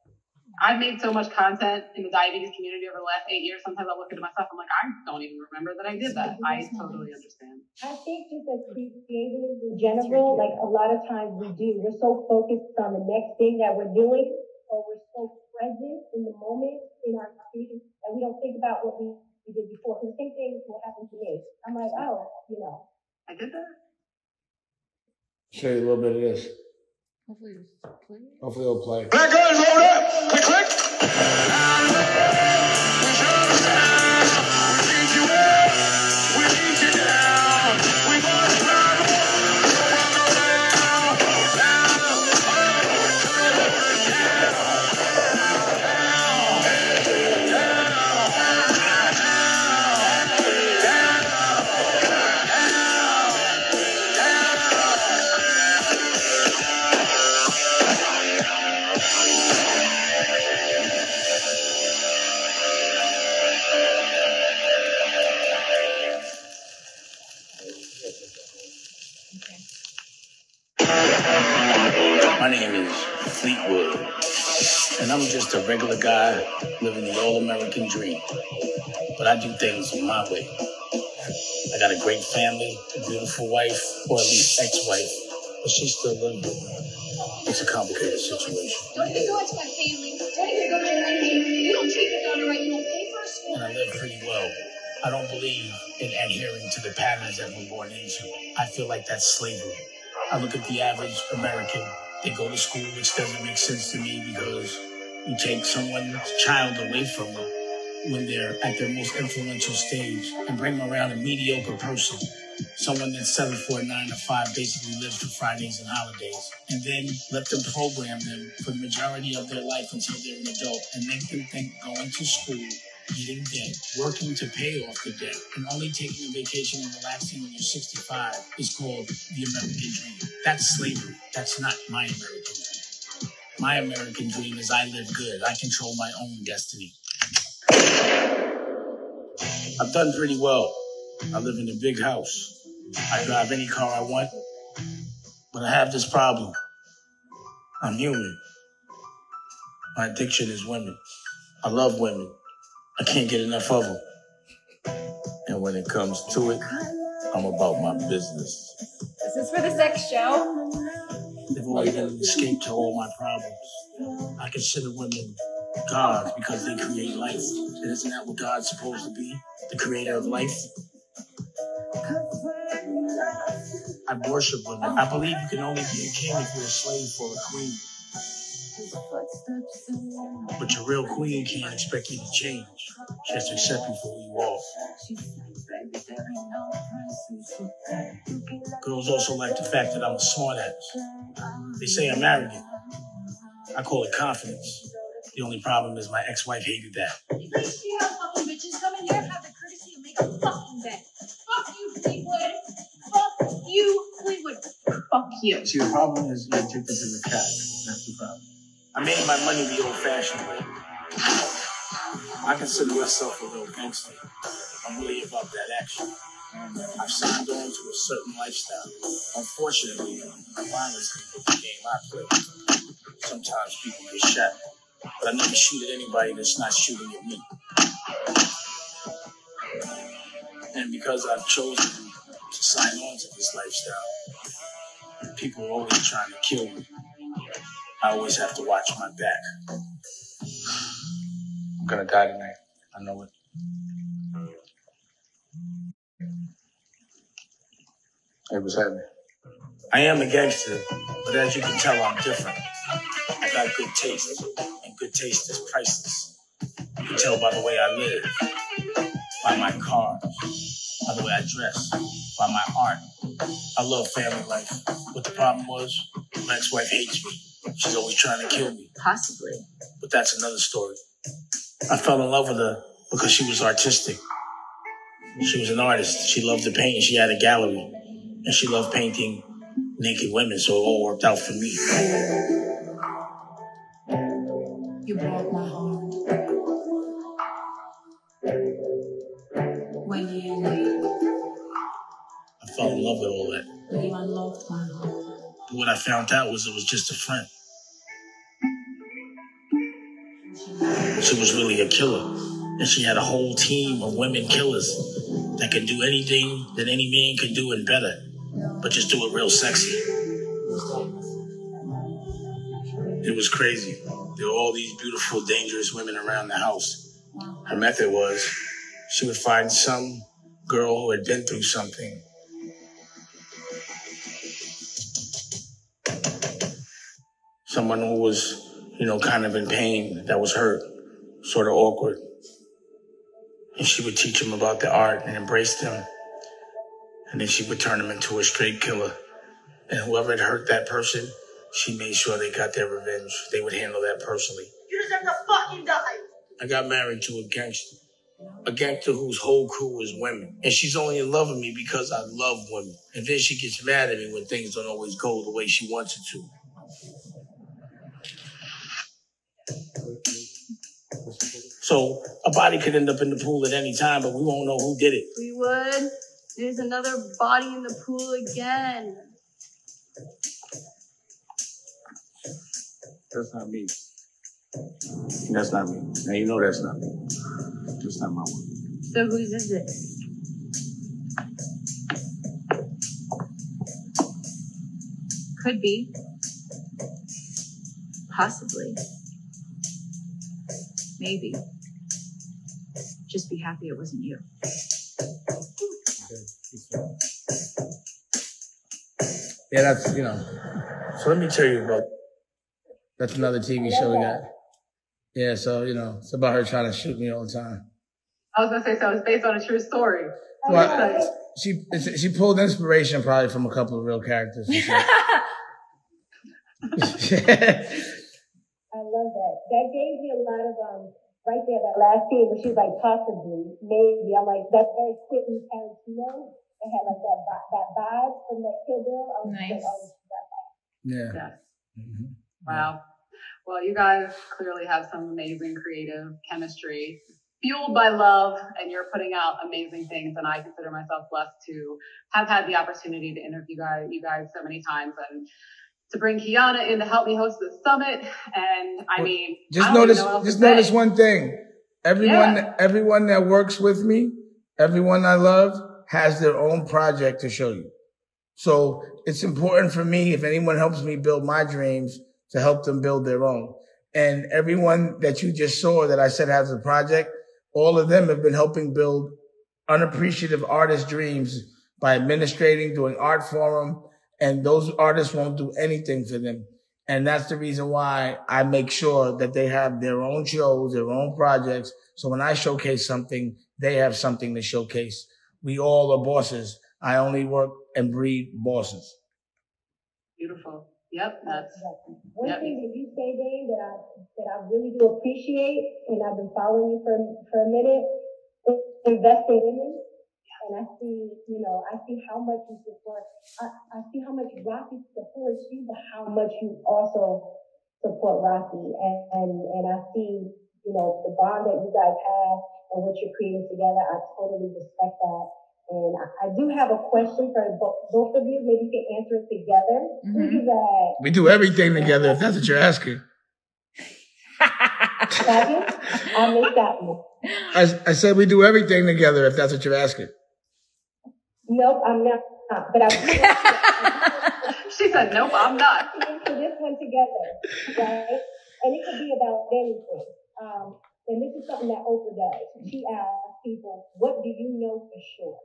[SPEAKER 3] I've made so much content in the diabetes community over the last 8 years. Sometimes I look into myself, I'm like, I don't even remember that I did that. I totally understand.
[SPEAKER 1] I think just as creatives in general, like a lot of times we do, we're so focused on the next thing that we're doing, or we're so present in the moment in our creativity that we don't think about what we did before. Because the same thing will happen to me. I'm like, oh,
[SPEAKER 3] I did that.
[SPEAKER 2] Show you a little bit of this. Hopefully it'll play.
[SPEAKER 8] Black guys over there. Click, click. We need you up. We need you down. We must run.
[SPEAKER 2] My name is Fleetwood, and I'm just a regular guy living the all-American dream. But I do things my way. I got a great family, a beautiful wife, or at least ex-wife, but she still lives with me. It's a complicated situation.
[SPEAKER 9] Don't even go into my family. Don't even go to your energy. You don't treat your daughter right. You don't pay for a school.
[SPEAKER 2] And I live pretty well. I don't believe in adhering to the patterns that we're born into. I feel like that's slavery. I look at the average American. They go to school, which doesn't make sense to me because you take someone's child away from them when they're at their most influential stage and bring them around a mediocre person, someone that's settled for a 9 to 5, basically lives for Fridays and holidays, and then let them program them for the majority of their life until they're an adult and make them think going to school, getting debt, working to pay off the debt, and only taking a vacation and relaxing when you're 65 is called the American dream. That's slavery. That's not my American dream. My American dream is I live good. I control my own destiny. I've done pretty well. I live in a big house. I drive any car I want. But I have this problem. I'm human. My addiction is women. I love women. I can't get enough of them. And when it comes to it, I'm about my business.
[SPEAKER 9] This is for the sex show.
[SPEAKER 2] They've always been an escape to all my problems. I consider women gods because they create life. And isn't that what God's supposed to be? The creator of life? I worship women. I believe you can only be a king if you're a slave for a queen. But your real queen can't expect you to change. She has to accept you for who you are. Girls also like the fact that I'm a smartass. They say I'm arrogant. I call it confidence. The only problem is my ex-wife hated that.
[SPEAKER 9] If you see how fucking bitches come in here, have the courtesy to make a fucking bed. Fuck you, Fleetwood. Fuck you, Fleetwood. Fuck you.
[SPEAKER 2] See, the problem is you're addicted to the cat. That's the problem. I made my money the old-fashioned way. I consider myself a real gangster. I'm really about that action. I've signed on to a certain lifestyle. Unfortunately, violence can be the game I play. Sometimes people get shot, but I never shoot at anybody that's not shooting at me. And because I've chosen to sign on to this lifestyle, people are always trying to kill me. I always have to watch my back. I'm gonna die tonight. I know it. Hey, what's happening? I am a gangster, but as you can tell, I'm different. I got good taste, and good taste is priceless. You can tell by the way I live, by my cars, by the way I dress, by my art. I love family life. But the problem was, my ex-wife hates me. She's always trying to kill me.
[SPEAKER 4] Possibly.
[SPEAKER 2] But that's another story. I fell in love with her because she was artistic. She was an artist. She loved to paint, and she had a gallery. And she loved painting naked women, so it all worked out for me.
[SPEAKER 9] You broke my heart.
[SPEAKER 2] I fell in love with all that. But what I found out was it was just a friend. She was really a killer. And she had a whole team of women killers that could do anything that any man could do and better, but just do it real sexy. It was crazy. There were all these beautiful, dangerous women around the house. Her method was she would find some girl who had been through something. Someone who was, kind of in pain, that was hurt, sort of awkward. And she would teach them about the art and embrace them. And then she would turn them into a straight killer. And whoever had hurt that person, she made sure they got their revenge. They would handle that personally.
[SPEAKER 9] You deserve to fucking die.
[SPEAKER 2] I got married to a gangster whose whole crew was women. And she's only in love with me because I love women. And then she gets mad at me when things don't always go the way she wants it to. So a body could end up in the pool at any time, but we won't know who did it.
[SPEAKER 9] We would. There's another body in the pool again.
[SPEAKER 2] That's not me. That's not me. Now you know that's not me. That's not my one.
[SPEAKER 9] So whose is it? Could be. Possibly. Maybe. Just be happy it wasn't you.
[SPEAKER 2] Yeah, that's, So let me tell you about, that's another TV show we got. Yeah, so, it's about her trying to shoot me all the time.
[SPEAKER 3] I was going to say, so it's based on a true story.
[SPEAKER 2] Well, she pulled inspiration probably from a couple of real characters.
[SPEAKER 1] I love that. That gave me a lot of, right there, that last scene where she was like, possibly, maybe. I'm like, that's very Quentin Tarantino. It had like that vibe from that Kill Bill. I was
[SPEAKER 3] nice.
[SPEAKER 1] like, oh, she got that.
[SPEAKER 2] Yeah.
[SPEAKER 3] Yes.
[SPEAKER 2] Mm-hmm.
[SPEAKER 3] Wow. Well, you guys clearly have some amazing creative chemistry fueled by love, and you're putting out amazing things. And I consider myself blessed to have had the opportunity to interview you guys so many times and to bring Kiana in to help me host this summit. And I mean,
[SPEAKER 2] just notice one thing. Everyone that works with me, everyone I love has their own project to show you. So it's important for me, if anyone helps me build my dreams, to help them build their own. And everyone that you just saw that I said has a project, all of them have been helping build unappreciative artist dreams by administrating, doing art for them. And those artists won't do anything for them. And that's the reason why I make sure that they have their own shows, their own projects. So when I showcase something, they have something to showcase. We all are bosses. I only work and breed bosses.
[SPEAKER 3] Beautiful. Yep, that's
[SPEAKER 1] one thing that you say, Dave, that I really do appreciate, and I've been following you for a minute, is invest in women. And I see how much you support. I see how much Rocky supports you, but how much you also support Rocky. And I see, the bond that you guys have and what you're creating together. I totally respect that. And I do have a question for both of you. Maybe you can answer it together.
[SPEAKER 2] Mm-hmm. We do everything together, if that's what you're asking.
[SPEAKER 1] I missed that one.
[SPEAKER 2] I said we do everything together, if that's what you're asking.
[SPEAKER 1] Nope, I'm not. But
[SPEAKER 3] she said, nope, I'm not.
[SPEAKER 1] For this one together, right? And it could be about anything. And this is something that Oprah does. She asks people, what do you know for sure?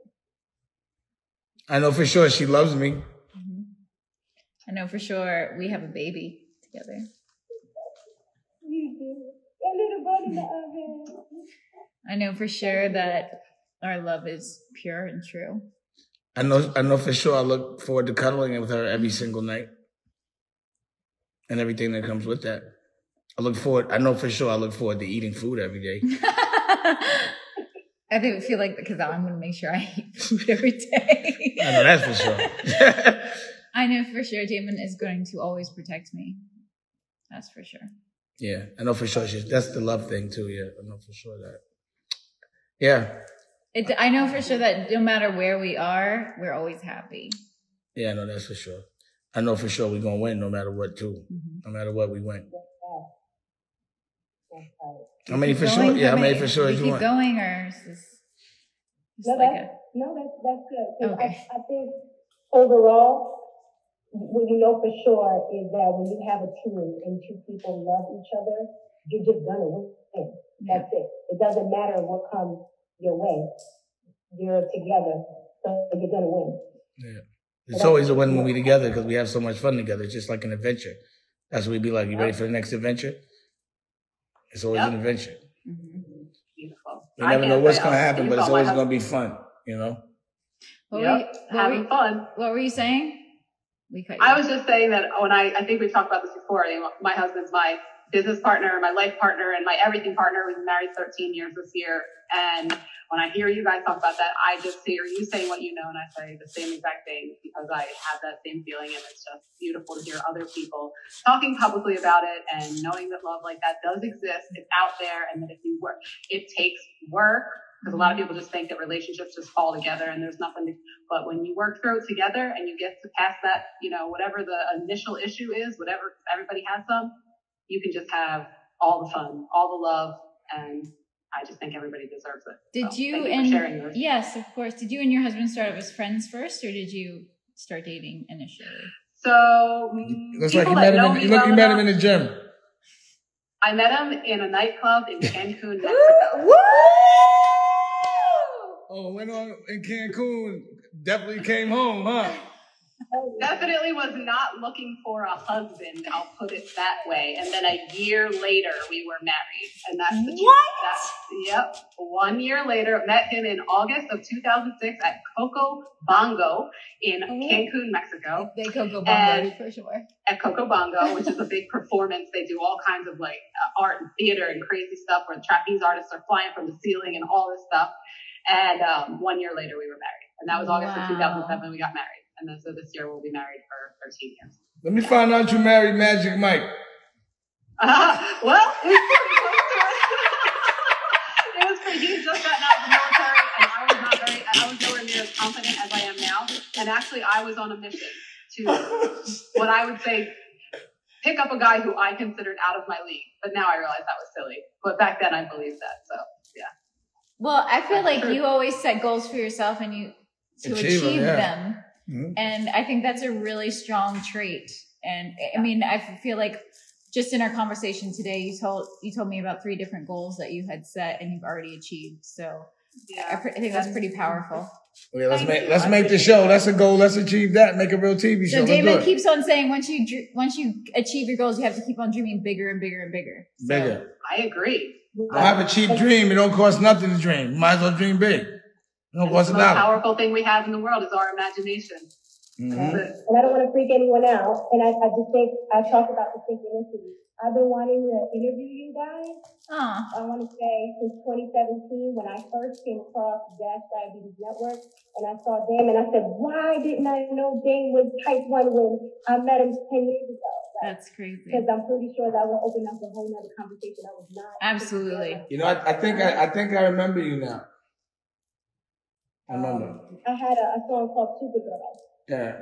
[SPEAKER 2] I know for sure she loves me.
[SPEAKER 4] Mm-hmm. I know for sure we have a baby together.
[SPEAKER 1] You do. A little bun in the oven.
[SPEAKER 4] I know for sure that our love is pure and true.
[SPEAKER 2] I know for sure I look forward to cuddling with her every single night. And everything that comes with that. I know for sure I look forward to eating food every day.
[SPEAKER 4] I do feel like, because I'm going to make sure I eat food every day.
[SPEAKER 2] I know that's for sure.
[SPEAKER 4] I know for sure Damon is going to always protect me. That's for sure.
[SPEAKER 2] Yeah, I know for sure. That's the love thing too. Yeah, I know for sure that. Yeah.
[SPEAKER 4] I know for sure that no matter where we are, we're always happy.
[SPEAKER 2] Yeah, no, that's for sure. I know for sure we're gonna win no matter what, too. No matter what, we win. How many for sure? Yeah, how many for sure?
[SPEAKER 4] Keep going, or is this
[SPEAKER 1] No, that's good. Okay. I think overall, what you know for sure is that when you have a team and two people love each other, you're just gonna win. That's it. It doesn't matter what comes your way. You're together, so you're gonna win.
[SPEAKER 2] Yeah. It's always a win when we're together because we have so much fun together. It's just like an adventure. That's what we'd be like. You ready for the next adventure? It's always an adventure.
[SPEAKER 3] Beautiful.
[SPEAKER 2] You never know what's going to happen, but it's always going to be fun, you know?
[SPEAKER 3] Having fun.
[SPEAKER 4] What were you saying?
[SPEAKER 3] I was just saying that when I think we talked about this before. My husband's my business partner, my life partner, and my everything partner. We've been married 13 years this year. And when I hear you guys talk about that, I just hear you saying what you know, and I say the same exact thing because I have that same feeling, and it's just beautiful to hear other people talking publicly about it and knowing that love like that does exist. It's out there, and that if you work, it takes work. Because a lot of people just think that relationships just fall together and there's nothing to, but when you work through it together and you get to pass that, whatever the initial issue is, whatever, everybody has some, you can just have all the fun, all the love, and I just think everybody deserves it.
[SPEAKER 4] Thank you for sharing yours. Yes, of course. Did you and your husband start as friends first, or did you start dating initially?
[SPEAKER 3] So,
[SPEAKER 2] looks like you met him in the gym.
[SPEAKER 3] I met him in a nightclub in Cancun, Mexico.
[SPEAKER 2] Oh, went on in Cancun. Definitely came home, huh?
[SPEAKER 3] Definitely was not looking for a husband, I'll put it that way. And then a year later, we were married. And that's the truth. Yep. 1 year later, met him in August of 2006 at Coco Bongo in Cancun, Mexico.
[SPEAKER 4] They Coco Bongo for sure.
[SPEAKER 3] At Coco Bongo, which is a big performance. They do all kinds of art and theater and crazy stuff where trapeze artists are flying from the ceiling and all this stuff. And 1 year later, we were married. And that was August of 2007, we got married. And then so this year, we'll be married for 13 years.
[SPEAKER 2] Let me find out you married Magic Mike.
[SPEAKER 3] Well, it was for he just got out of the military, and I was nowhere near as confident as I am now. And actually, I was on a mission to, what I would say, pick up a guy who I considered out of my league. But now I realize that was silly. But back then, I believed that. So, yeah.
[SPEAKER 4] Well, I feel like you always set goals for yourself and you to achieve them. Mm-hmm. And I think that's a really strong trait. And I mean, I feel like just in our conversation today, you told me about 3 different goals that you had set and you've already achieved. So I think that's pretty powerful.
[SPEAKER 2] Okay, let's make the show. That's a goal. Let's achieve that. Make a real TV show.
[SPEAKER 4] So Damon keeps on saying once you achieve your goals, you have to keep on dreaming bigger and bigger and bigger.
[SPEAKER 2] Bigger.
[SPEAKER 3] I agree.
[SPEAKER 2] I have a cheap dream. It don't cost nothing to dream. You might as well dream big.
[SPEAKER 3] The most powerful thing we have in the world is our imagination.
[SPEAKER 1] Mm-hmm. And I don't want to freak anyone out. And I just think I talk about the synchronicity. I've been wanting to interview you guys. I want to say since 2017 when I first came across Diabetes Network and I saw Dame and I said, why didn't I know Dame was type 1 when I met him 10 years ago?
[SPEAKER 4] That's crazy.
[SPEAKER 1] Because I'm pretty sure that will open up a whole nother conversation. I was not.
[SPEAKER 4] Absolutely.
[SPEAKER 2] I think I remember you now. I remember.
[SPEAKER 1] I had a song called Supergirl. The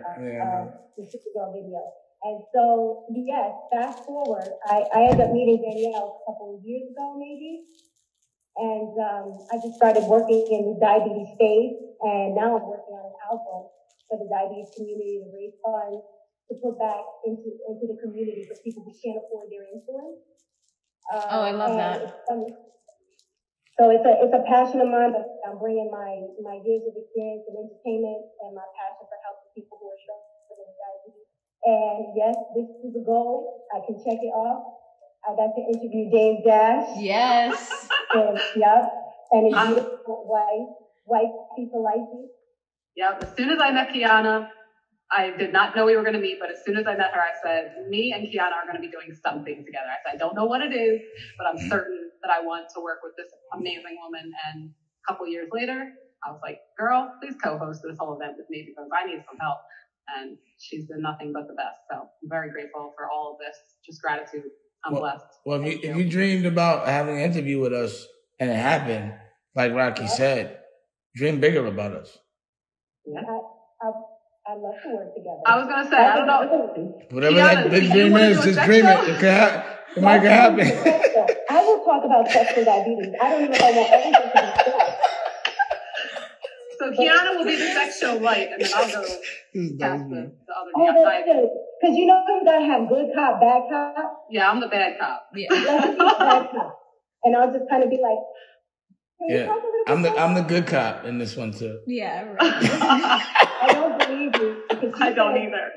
[SPEAKER 1] Supergirl video. And so, yes, fast forward, I ended up meeting Danielle a couple of years ago, maybe. And I just started working in the diabetes space. And now I'm working on an album for the diabetes community to raise funds to put back into the community for people who can't afford their insulin.
[SPEAKER 4] I love that.
[SPEAKER 1] So it's a passion of mine, but I'm bringing my years of experience in entertainment and my passion for helping people who are struggling with diabetes. And yes, this is a goal. I can check it off. I got to interview Dame Dash.
[SPEAKER 4] Yes.
[SPEAKER 1] And, and a beautiful white piece of life.
[SPEAKER 3] Yep. As soon as I met Kiana, I did not know we were going to meet, but as soon as I met her, I said, me and Kiana are going to be doing something together. I said, I don't know what it is, but I'm certain that I want to work with this amazing woman. And a couple years later, I was like, girl, please co-host this whole event with me because I need some help. And she's been nothing but the best. So I'm very grateful for all of this. Just gratitude. I'm blessed.
[SPEAKER 2] Well, if you dreamed about having an interview with us and it happened, like Rocky said, Dream bigger about us.
[SPEAKER 1] Yeah. I'd love to work together.
[SPEAKER 3] I was gonna say, I don't know.
[SPEAKER 2] Whatever that big dream is, just dream it. It might happen.
[SPEAKER 1] I will talk about sex and diabetes. I don't even know if I want everything to be sex.
[SPEAKER 3] So Kiana will be the sex show light, and then I'll go cast the other.
[SPEAKER 1] Oh, that's good. Because you know you gotta have good cop, bad cop.
[SPEAKER 3] Yeah, I'm the bad cop.
[SPEAKER 4] Yeah.
[SPEAKER 1] Let me be the bad cop, and I'll just kind of be like,
[SPEAKER 2] yeah, I'm the good cop in this one too.
[SPEAKER 4] Yeah, right.
[SPEAKER 1] I don't believe you.
[SPEAKER 3] I don't either.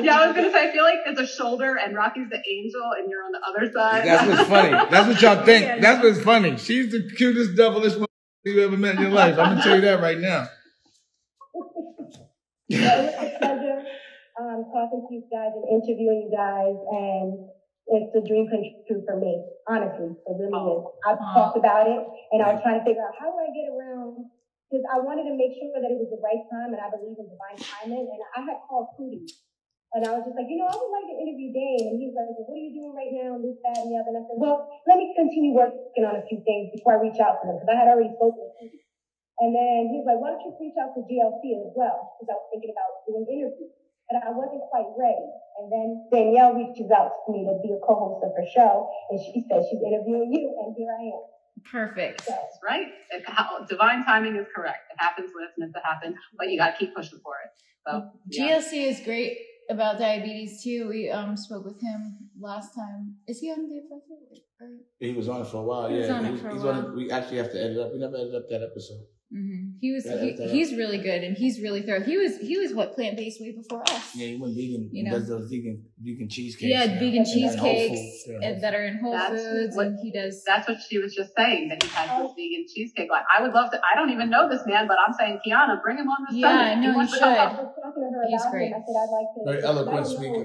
[SPEAKER 3] Yeah, I was gonna say, I feel like there's a shoulder and Rocky's the angel and you're on the other side.
[SPEAKER 2] That's what's funny. That's what y'all think. Yeah, that's what's funny. She's the cutest, devilish woman you ever met in your life. I'm gonna tell you that right now.
[SPEAKER 1] It was a pleasure talking to you guys and interviewing you guys, and it's a dream come true for me. Honestly, it really is. I've talked about it, and I was trying to figure out how do I get around, because I wanted to make sure that it was the right time, and I believe in divine timing. And I had called Cootie, and I was just like, I would like to interview Dane. And he's like, well, what are you doing right now? And this, that, and the other. And I said, well, let me continue working on a few things before I reach out to them, because I had already spoken with Cootie. And then he's like, why don't you reach out to GLC as well? Because I was thinking about doing interviews. But I wasn't quite ready. And then Danielle reaches out to me to be a co-host of her show, and she said she's interviewing you, and here I am.
[SPEAKER 4] Perfect.
[SPEAKER 3] That's right. Divine timing is correct. It happens when it's meant to happen, but you got to keep pushing for it. So
[SPEAKER 4] GLC is great about diabetes too. We spoke with him last time. Is he on the episode?
[SPEAKER 2] He was on it for a while. We actually have to edit up. We never edited up that episode.
[SPEAKER 4] Mm-hmm. He's really good, and he's really thorough. He was what, plant-based way before us.
[SPEAKER 2] Yeah, he went vegan. He does those vegan cheesecakes.
[SPEAKER 4] Yeah, vegan cheesecakes that are in Whole Foods, and he does.
[SPEAKER 3] That's what she was just saying, that he has this vegan cheesecake line. I would love to. I don't even know this man, but I'm saying, Kiana, bring him on this Sunday.
[SPEAKER 4] Yeah, no, you should.
[SPEAKER 1] I was talking to her
[SPEAKER 4] He's
[SPEAKER 1] about
[SPEAKER 4] great.
[SPEAKER 1] it. I said I'd like to.
[SPEAKER 2] Very eloquent speaker.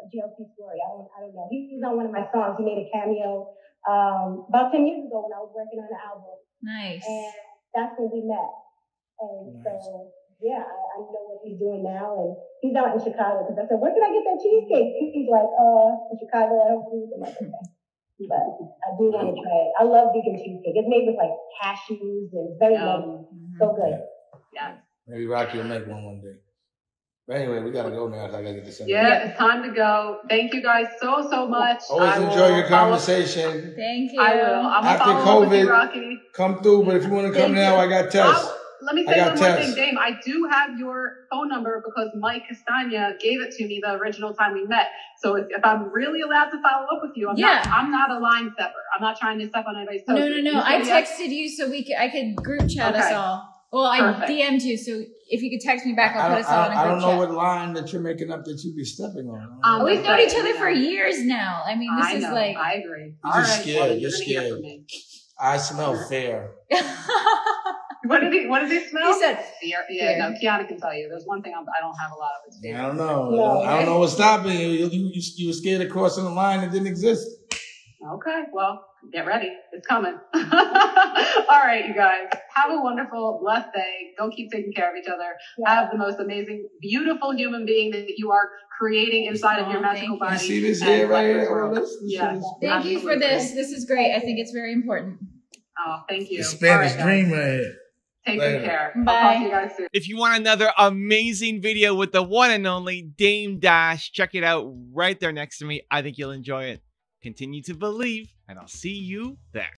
[SPEAKER 1] GLC story. I don't know. He was on one of my songs. He made a cameo about 10 years ago when I was working on the album.
[SPEAKER 4] Nice.
[SPEAKER 1] And that's when we met. And so, yeah, I know what he's doing now. And he's out in Chicago, because I said, where can I get that cheesecake? He's like, in Chicago at Whole Foods. I'm like, okay. But I do want to try it. I love vegan cheesecake. It's made with like cashews and very nutty. So good.
[SPEAKER 3] Yeah.
[SPEAKER 2] Maybe Rocky will make one day. But anyway, we gotta go now. So I gotta get this in.
[SPEAKER 3] Yeah, it's time to go. Thank you guys so much.
[SPEAKER 2] Always enjoy your conversation.
[SPEAKER 4] Thank you.
[SPEAKER 3] I will. I'm
[SPEAKER 2] after
[SPEAKER 3] follow up with you,
[SPEAKER 2] COVID,
[SPEAKER 3] Rocky.
[SPEAKER 2] come through. But if you want to come now, I got tests.
[SPEAKER 3] Let me say one more thing, Dame. I do have your phone number because Mike Castagna gave it to me the original time we met. So if I'm really allowed to follow up with you, I'm not a line stepper. I'm not trying to step on anybody's toes.
[SPEAKER 4] No. I texted you so I could group chat us all. Well, I DM'd you, so if you could text me back, I'll put us all in a group chat.
[SPEAKER 2] I don't know what line that you're making up that you be stepping on.
[SPEAKER 4] We've known each other for years now. I mean, this is like...
[SPEAKER 3] I agree.
[SPEAKER 2] You're scared. You're scared. I smell fair.
[SPEAKER 3] What did he smell?
[SPEAKER 4] He said
[SPEAKER 3] fear. Yeah, no, Kiana can tell you. There's one thing I don't have a lot of. It's fear.
[SPEAKER 2] I don't know. I don't know what's stopping you. You were scared of crossing the line that didn't exist.
[SPEAKER 3] Okay, well, get ready. It's coming. All right, you guys. Have a wonderful, blessed day. Go keep taking care of each other. Yeah. Have the most amazing, beautiful human being that you are creating inside of your magical body.
[SPEAKER 2] You see this here right here?
[SPEAKER 3] Yeah.
[SPEAKER 4] Thank you for this. This is great. I think it's very important.
[SPEAKER 3] Oh, thank you.
[SPEAKER 2] The Spanish dream right here.
[SPEAKER 3] Take good care.
[SPEAKER 4] Bye.
[SPEAKER 3] I'll talk to you guys soon.
[SPEAKER 10] If you want another amazing video with the one and only Dame Dash, check it out right there next to me. I think you'll enjoy it. Continue to believe, and I'll see you there.